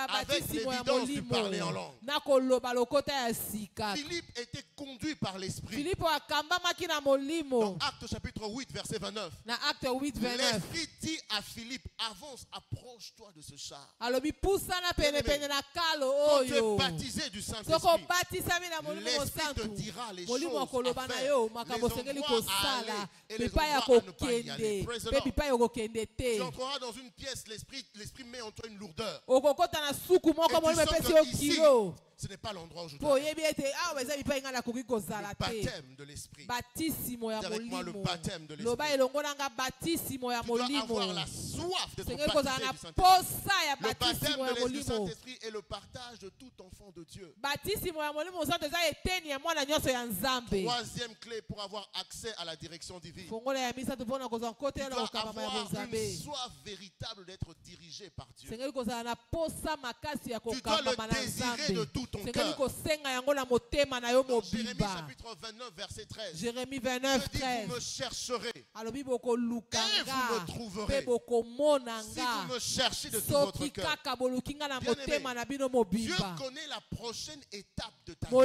avec l'évidence du parler en langue. Philippe était conduit par l'Esprit. Dans Actes chapitre 8, verset 29, l'Esprit dit à Philippe, avance, approche-toi de ce char. Quand tu es baptisé du Saint-Esprit, l'Esprit te dira les choses à faire, les endroits à aller et les endroits à ne pas y aller. Praise the Lord. Tu entreras dans une pièce, l'Esprit met en toi une lourdeur. Et tu sens que ici, ce n'est pas l'endroit où je dois aller. Le baptême de l'Esprit. Dis avec moi le baptême de l'Esprit. Tu dois avoir la soif d'être baptisé du Saint-Esprit. Le baptême de l'Esprit du Saint-Esprit est le partage de tout enfant de Dieu. Troisième clé pour avoir accès à la direction divine. Tu dois avoir une soif véritable d'être dirigé par Dieu. Tu dois le désirer de tout ton cœur. Dans Jérémie chapitre 29, verset 13. Jérémie 29, 13. Vous me chercherez et vous me trouverez. Si vous me cherchez de tout votre cœur. Dieu connaît la prochaine étape de ta vie. Est-ce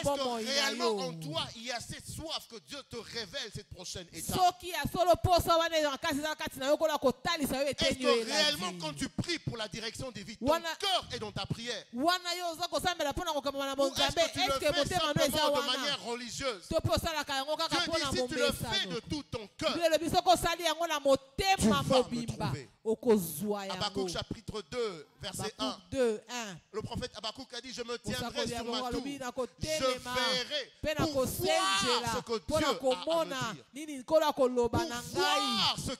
que réellement en toi il y a cette soif que Dieu te révèle cette prochaine étape? Est-ce que réellement quand tu pries pour la direction des vies, ton cœur est dans ta prière? Ou est-ce que tu le fais simplement de manière religieuse? Dieu dit si tu le fais de tout ton cœur, tu vas me trouver. Habakkuk chapitre 2, verset 1. Le prophète Habakkuk a dit, je me tiendrai sur ma tour. Je verrai pour voir ce que Dieu a à me dire. Pour voir ce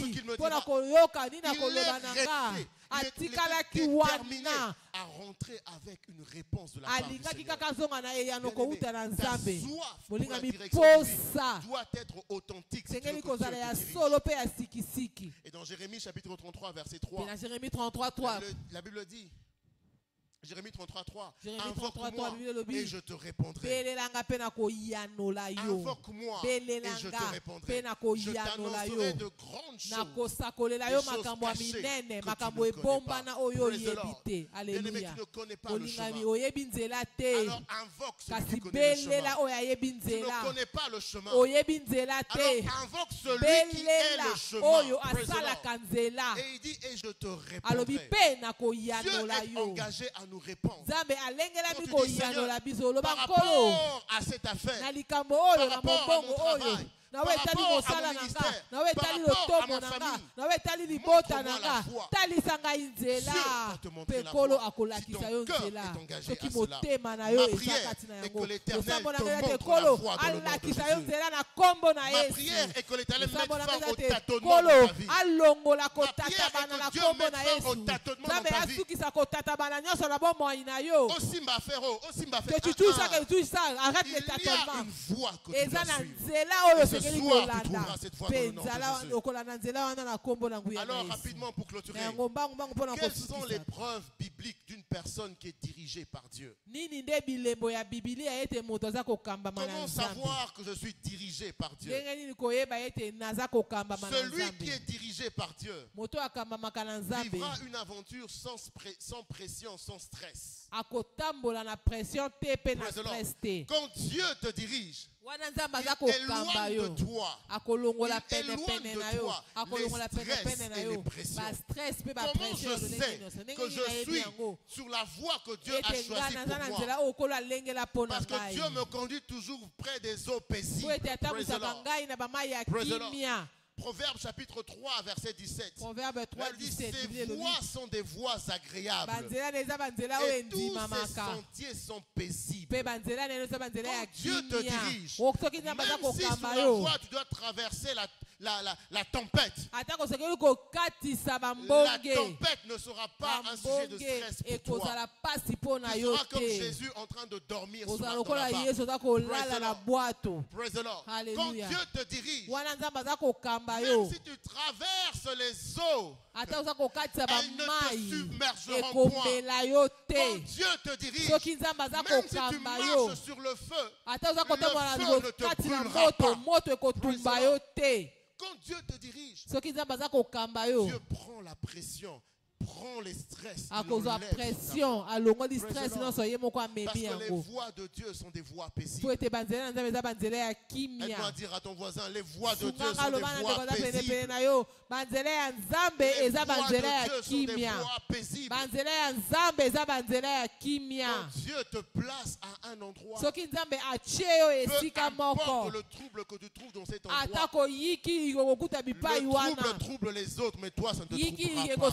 qu'il me dira. Pour voir ce qu'il me dira. Il est déterminé à rentrer avec une réponse de la part du Seigneur. Ta soif pour la direction doit être authentique. Et dans Jérémie chapitre 33 verset 3, la Bible dit, Jérémie 33, 3. Invoque-moi et je te répondrai. Invoque-moi et je te répondrai. Je t'annoncerai de grandes choses, des choses cachées que tu ne connais pas. Bien-aimé, tu ne connais pas le chemin. Alors invoque celui qui connaît le chemin. Tu ne connais pas le chemin. Alors invoque celui qui est le chemin. Et il dit, et je te répondrai. Dieu est engagé à nous répondre. Quand tu dis, Seigneur, par rapport à cette affaire, par rapport à mon travail, par rapport à mon ministère, par rapport à ma famille, montre-moi la foi. Dieu va te montrer la foi. Si ton cœur est engagé à cela, ma prière est que l'Éternel te montre la foi dans le nom de Jésus. Ma prière est que l'Éternel mette fin au tâtonnement dans ta vie. Ma prière est que Dieu mette fin au tâtonnement dans ta vie. Aussi m'a fait, arrête les tâtonnements. Il y a une voie que tu dois suivre. Ce soir, tu trouveras cette voie dans le nom de Jésus. Alors, rapidement pour clôturer, quelles sont les preuves bibliques d'une personne qui est dirigée par Dieu? Comment savoir que je suis dirigé par Dieu? Celui qui est dirigé par Dieu vivra une aventure sans pression, sans stress. Quand Dieu te dirige, il éloigne de toi les stress et les pressions. Comment je sais que je suis sur la voie que Dieu a choisie pour moi? Parce que Dieu me conduit toujours près des eaux paisibles. Praise the Lord. Praise the Lord. Proverbe chapitre 3 verset 17. Proverbe 3, dit, ces voies sont des voies agréables et tous ces sentiers sont paisibles. Quand Dieu te dirige, même si sur la voie tu dois traverser la tempête, la tempête ne sera pas un sujet de stress pour toi. Tu seras comme Jésus en train de dormir sur la Praise the Lord. Quand Dieu te dirige, même si tu traverses les eaux, elles ne te submergeront point. Quand Dieu te dirige, même si tu marches sur le feu ne te brûlera pas. Quand Dieu te dirige, Dieu prend la pression, prend les stress, parce que les voies de Dieu sont des voies paisibles. Aide-moi à dire à ton voisin, les voies de Dieu sont des voies paisibles. Les voies de Dieu sont des voies paisibles. Quand Dieu te place à un endroit, peu importe le trouble que tu trouves dans cet endroit, le trouble les autres, mais toi ça ne te troublera pas.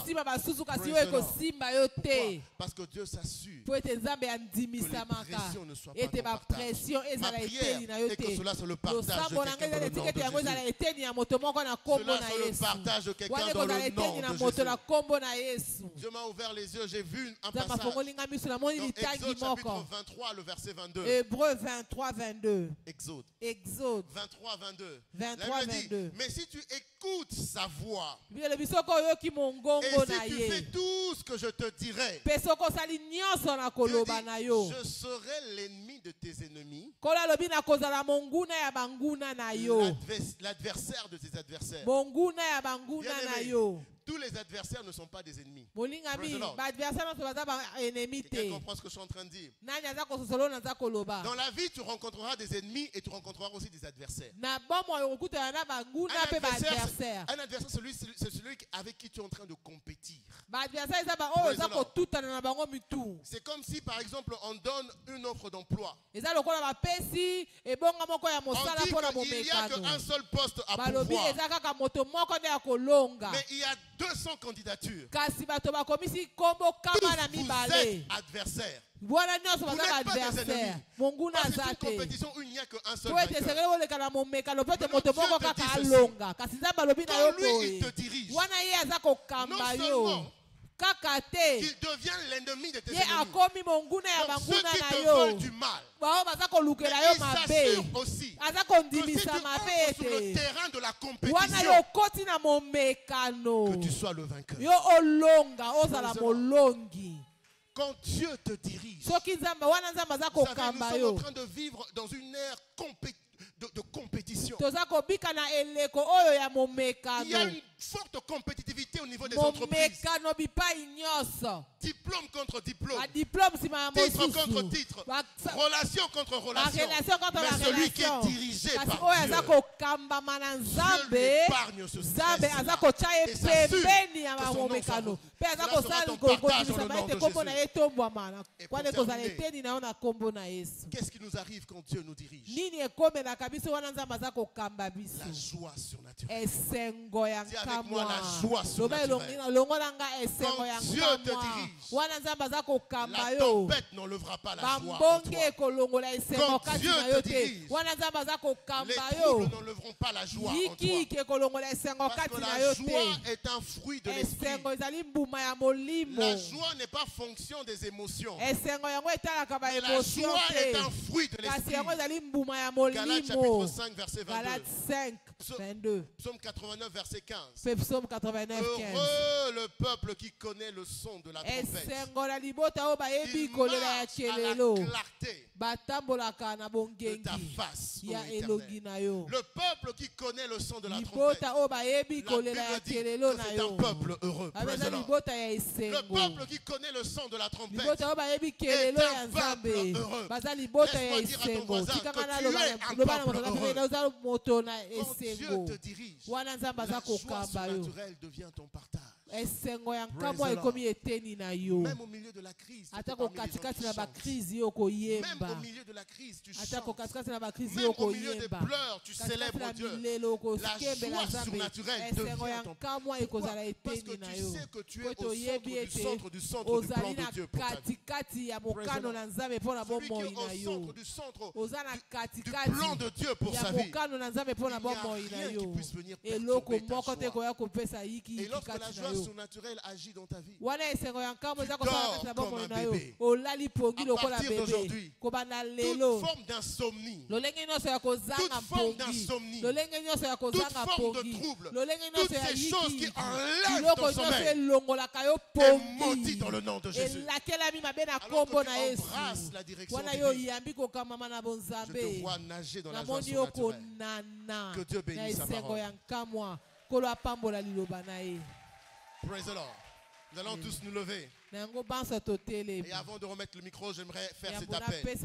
Parce que Dieu s'assure que les pressions ne soient pas ton partage. Ma prière est que cela soit le partage de quelqu'un dans le nom de Jésus. Dieu m'a ouvert les yeux, j'ai vu un passage dans Exode chapitre 23, le verset 22. Hébreux 23, 22. Exode 23, 22. Mais si tu écoutes sa voix et si tu fais tout ce que je te dirai. Je serai l'ennemi de tes ennemis. L'adversaire de tes adversaires. Tous les adversaires ne sont pas des ennemis. Quelqu'un comprend ce que je suis en train de dire? Dans la vie, tu rencontreras des ennemis et tu rencontreras aussi des adversaires. Un adversaire, c'est celui avec qui tu es en train de compétir. C'est comme si, par exemple, on donne une offre d'emploi. On dit qu'il n'y a qu'un seul poste à pourvoir. Mais il y a 200 candidatures. Tous vous êtes adversaires. Vous n'êtes pas des ennemis. C'est une compétition où il n'y a qu'un seul vainqueur. Quand lui, il te dirige, non seulement qu'il devient l'ennemi de tes ennemis, donc ceux qui te veulent du mal, mais il s'assure aussi que si tu entres sur le terrain de la compétition, que tu sois le vainqueur. Quand Dieu te dirige, nous sommes en train de vivre dans une ère de compétition. Il y a une forte compétitivité au niveau des entreprises. Diplôme contre diplôme. Titre contre titre. Relation contre relation. Mais celui qui est dirigé par Dieu, Dieu lui épargne ce stress. Et s'assure que son nom soit bon. Cela sera ton partage dans le nom de Jésus. Qu'est-ce qui nous arrive quand Dieu nous dirige? La joie surnaturelle. Dis avec moi la joie surnaturelle. Quand Dieu te dirige, la tempête n'enlèvera pas la joie en toi. Quand Dieu te dirige, les troubles n'enlèveront pas la joie en toi. Parce que la joie est un fruit de l'esprit. La joie n'est pas fonction des émotions. Mais la joie est un fruit de l'esprit. Galates chapitre 5 verset 22. Psaume 89 verset 15. Heureux le peuple qui connaît le son de la trompette. Il marche à la clarté de ta face, ô Éternel. Le peuple qui connaît le son de la trompette. La Bible dit que c'est un peuple heureux. Le peuple qui connaît le son de la trompette est un peuple heureux. Laisse-moi dire à ton voisin que tu es un peuple heureux. Quand Dieu te dirige, la joie surnaturelle devient ton partage. Même au milieu de la crise, même au milieu de la crise, tu chantes. Même au milieu des pleurs, tu célèbres Dieu. La joie surnaturelle devient ton partage. Parce que tu sais que tu es au centre du plan de Dieu pour ta vie. Celui qui est au centre du plan de Dieu pour sa vie, il n'y a rien qui puisse venir perturber ta joie. Et lorsque la joie surnaturelle agit dans ta vie, tu dors comme un bébé. À partir d'aujourd'hui, toute forme d'insomnie, toute forme de trouble, toutes ces choses qui enlèvent ton sommeil, est maudit dans le nom de Jésus. Alors que tu embrasses la direction divine, je te vois nager dans la joie surnaturelle. Que Dieu bénisse sa parole. Praise the Lord. Nous allons tous nous lever. Et avant de remettre le micro, j'aimerais faire cet appel. Praise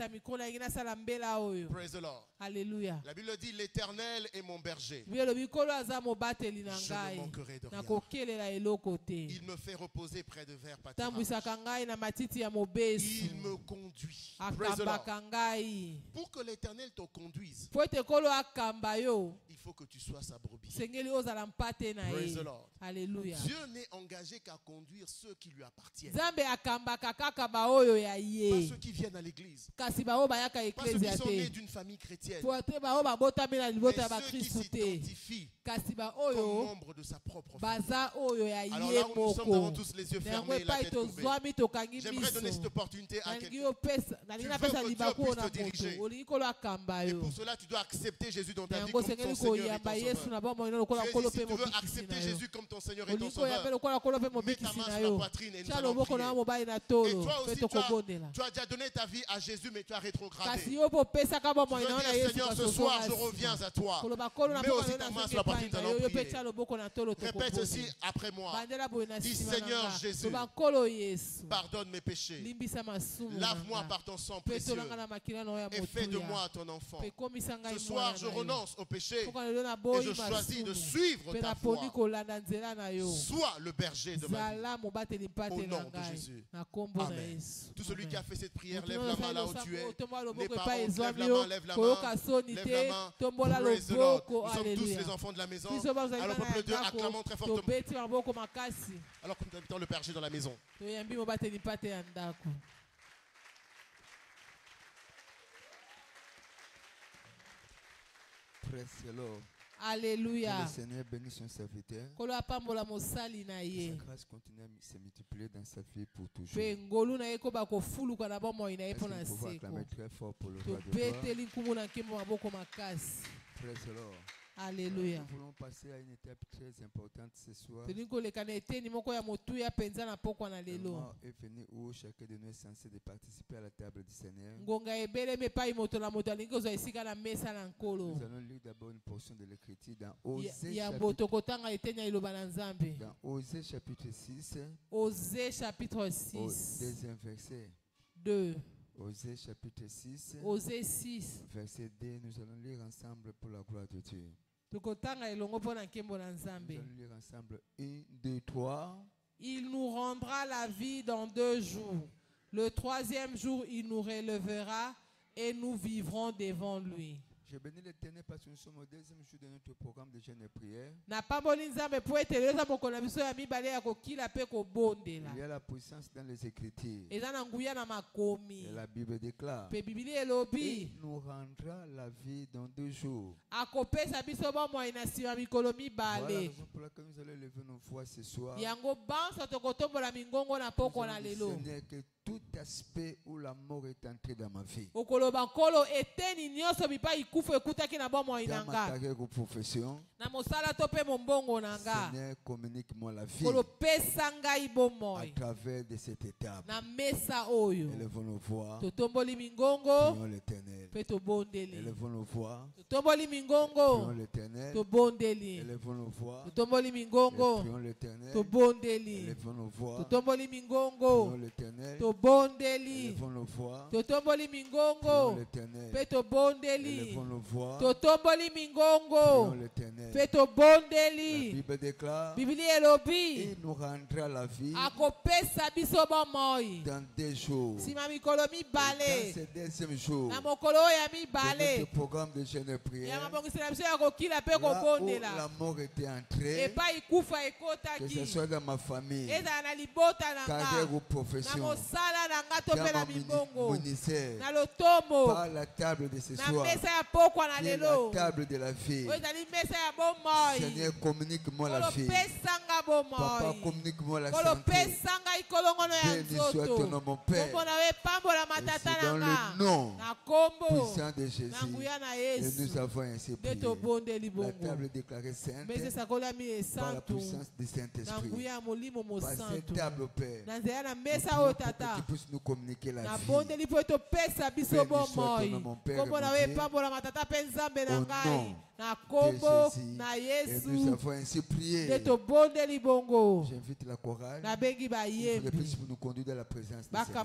the Lord. Alléluia. La Bible dit l'Éternel est mon berger. Je ne manquerai de rien. Il me fait reposer près de verts pâturages. Il me conduit. Praise the Lord. Pour que l'Éternel te conduise, il faut que tu sois sa brebis. Praise the Lord. Alléluia. Dieu n'est engagé qu'à conduire ceux qui lui appartiennent. Pas ceux qui viennent à l'église. Pas ceux qui sont nés d'une famille chrétienne. Mais ceux qui s'identifient comme membres de sa propre famille. Alors là où nous sommes, nous avons tous les yeux fermés et la tête tombée. J'aimerais donner cette opportunité à quelqu'un. Tu veux que Dieu puisse te diriger. Et pour cela, tu dois accepter Jésus dans ta vie comme ton Seigneur et ton Sauveur. Si tu veux accepter Jésus comme ton Seigneur et ton Sauveur, mets ta main sur la poitrine et nous allons prier. Et toi aussi, tu as déjà donné ta vie à Jésus, mais tu as rétrogradé. Tu veux dire, Seigneur, ce soir, je reviens à toi. Mets aussi ta main sur la poitrine, nous allons prier. Répète ceci après moi. Dis, Seigneur Jésus, pardonne mes péchés. Lave-moi par ton sang précieux et fais de moi ton enfant. Ce soir, je renonce au péché et je choisis de suivre ta voie. Sois le berger de ma vie. Au nom de Jésus. Amen. Tout celui qui a fait cette prière, lève la main là où tu es. Les parents, lève la main, lève la main. Lève la main. Praise the Lord. Nous sommes tous les enfants de la maison. Alors, peuple de Dieu, acclamons très fortement. Alors que nous invitons le berger dans la maison. Praise the Lord. Alléluia. Que le Seigneur bénisse son serviteur. Que sa grâce continue à se multiplier dans sa vie pour toujours. Est-ce qu'on peut acclamer très fort pour le roi de gloire? Praise the Lord. Alléluia. Nous voulons passer à une étape très importante ce soir. Le moment est venu où chacun de nous est censé de participer à la table du Seigneur. Nous allons lire d'abord une portion de l'Écriture dans Osée chapitre 6. Osée chapitre 6. Au deuxième verset. 2. Osée chapitre 6. Osée 6. Verset 2. Nous allons lire ensemble pour la gloire de Dieu. Nous allons lire ensemble 1, 2, 3. Il nous rendra la vie dans 2 jours. Le 3e jour, il nous relèvera et nous vivrons devant lui. Je bénis l'Éternel parce que nous sommes au 2e jour de notre programme de jeûne et prière. Il y a la puissance dans les Écritures. Et la Bible déclare. Il nous rendra la vie dans 2 jours. Voilà la raison pour laquelle nous allons lever nos voix ce soir. Seigneur, que tout aspect où la mort est entrée dans ma vie. Dans ma carrière ou profession. Seigneur, communique-moi la vie à travers de cette étape. Élevons nos voix. Prions l'Éternel. Élevons nos voix. Prions l'Éternel. Élevons nos voix. Prions l'Éternel. Élevons nos voix. Prions l'Éternel. Élevons nos voix. Prions l'Éternel. Élevons nos voix. Prions l'Éternel. La Bible déclare. Il nous rendra la vie dans 2 jours. Dans ce 2e jour de notre programme de jeûne et prière, là où la mort était entrée, que ce soit dans ma famille, carrière ou profession, dans mon ministère, par la table de ce soir, qui est la table de la vie. Seigneur, communique-moi la vie. Papa, communique-moi la santé. Béni soit ton nom, mon Père. Et c'est dans le nom puissant de Jésus et nous avons ainsi prié. La table est déclarée sainte par la puissance du Saint-Esprit. Par cette table, Père, qui puisse nous communiquer la vie. Béni soit ton nom, mon Père, au nom de Jésus. Et nous avons ainsi prié. J'invite la chorale. Je prie pour nous conduire dans la présence du Seigneur.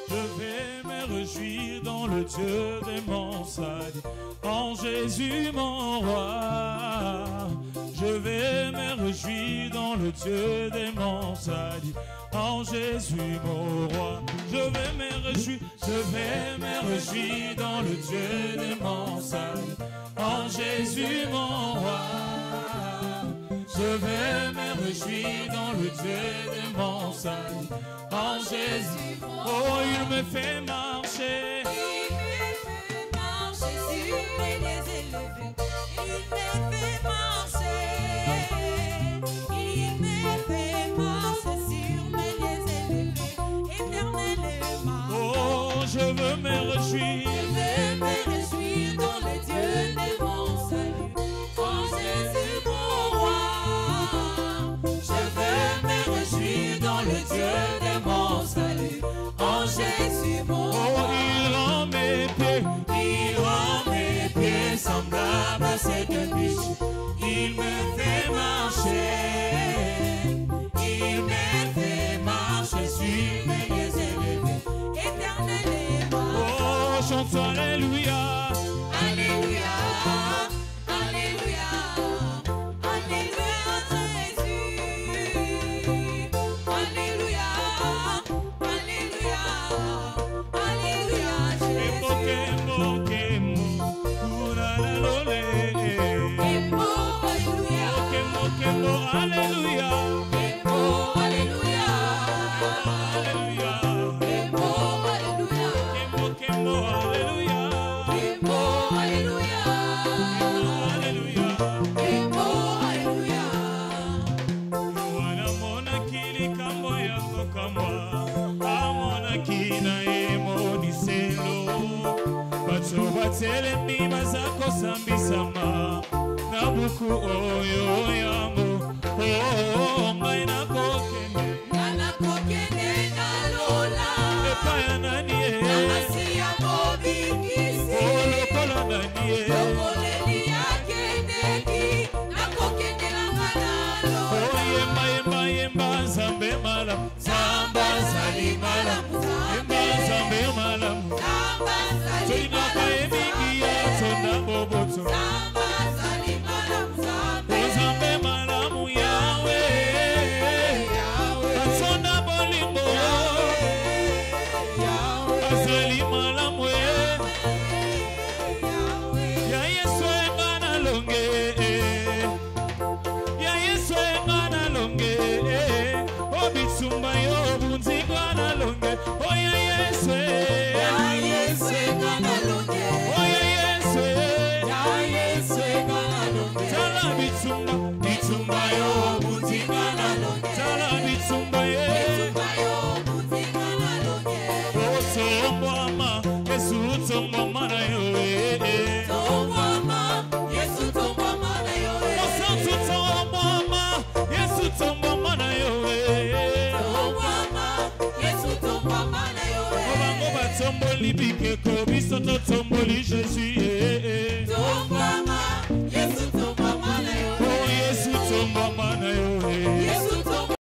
Je vais me réjouir dans le Dieu de mon salut, en Jésus mon roi. Je vais me réjouir dans le Dieu de mon salut, en Jésus mon roi. Je vais me réjouir dans le Dieu de mon salut, en Jésus mon roi. Je vais me réjouir dans le Dieu de mon salut, en Jésus. Oh, il me fait marcher. Il me fait marcher sur les élevés. Il me fait marcher. Il me réjouir. Je vais me réjouir dans le Dieu de mon salut. En Jésus mon roi. Je vais me réjouir dans le Dieu de mon salut. En Jésus mon roi. Oh, il rend mes pieds semblables à ces deux biches. Il me fait marcher. Il me fait marcher sur mes pieds élevés. Éternellement. Oh, chantons Alléluia. Alléluia. Alléluia. Alléluia Jésus. Alléluia. Alléluia. Alléluia Jésus. Alléluia. Telemi mazako sambisama na buku oyo yamo oh ngai na kokende na lola epaya nani na masiya mobikisi lokola nani lokoleli yakendeki nakokendelanga nalo yemba nzambe malamu Zamba zali malamu yemba nzambe malamu Zamba zali boboto Zamba zali malamu Zambe malamu yawe Asona bolingo Azali malamu Ya Yesu engana longe Ya Yesu engana longe Obitsumba yo bunzigana longe Oh ya Yesu engana longe Bitsumba yo bunzigana longe Tala bitsumba ye Tombwama Yesu tombwama na yo Tombwama Yesu tombwama na yo Osantu tombwama Yesu tombwama na yo Tombwama Yesu tombwama na yo Obango batomboli bikeko biso totomboli Jésus Tombwama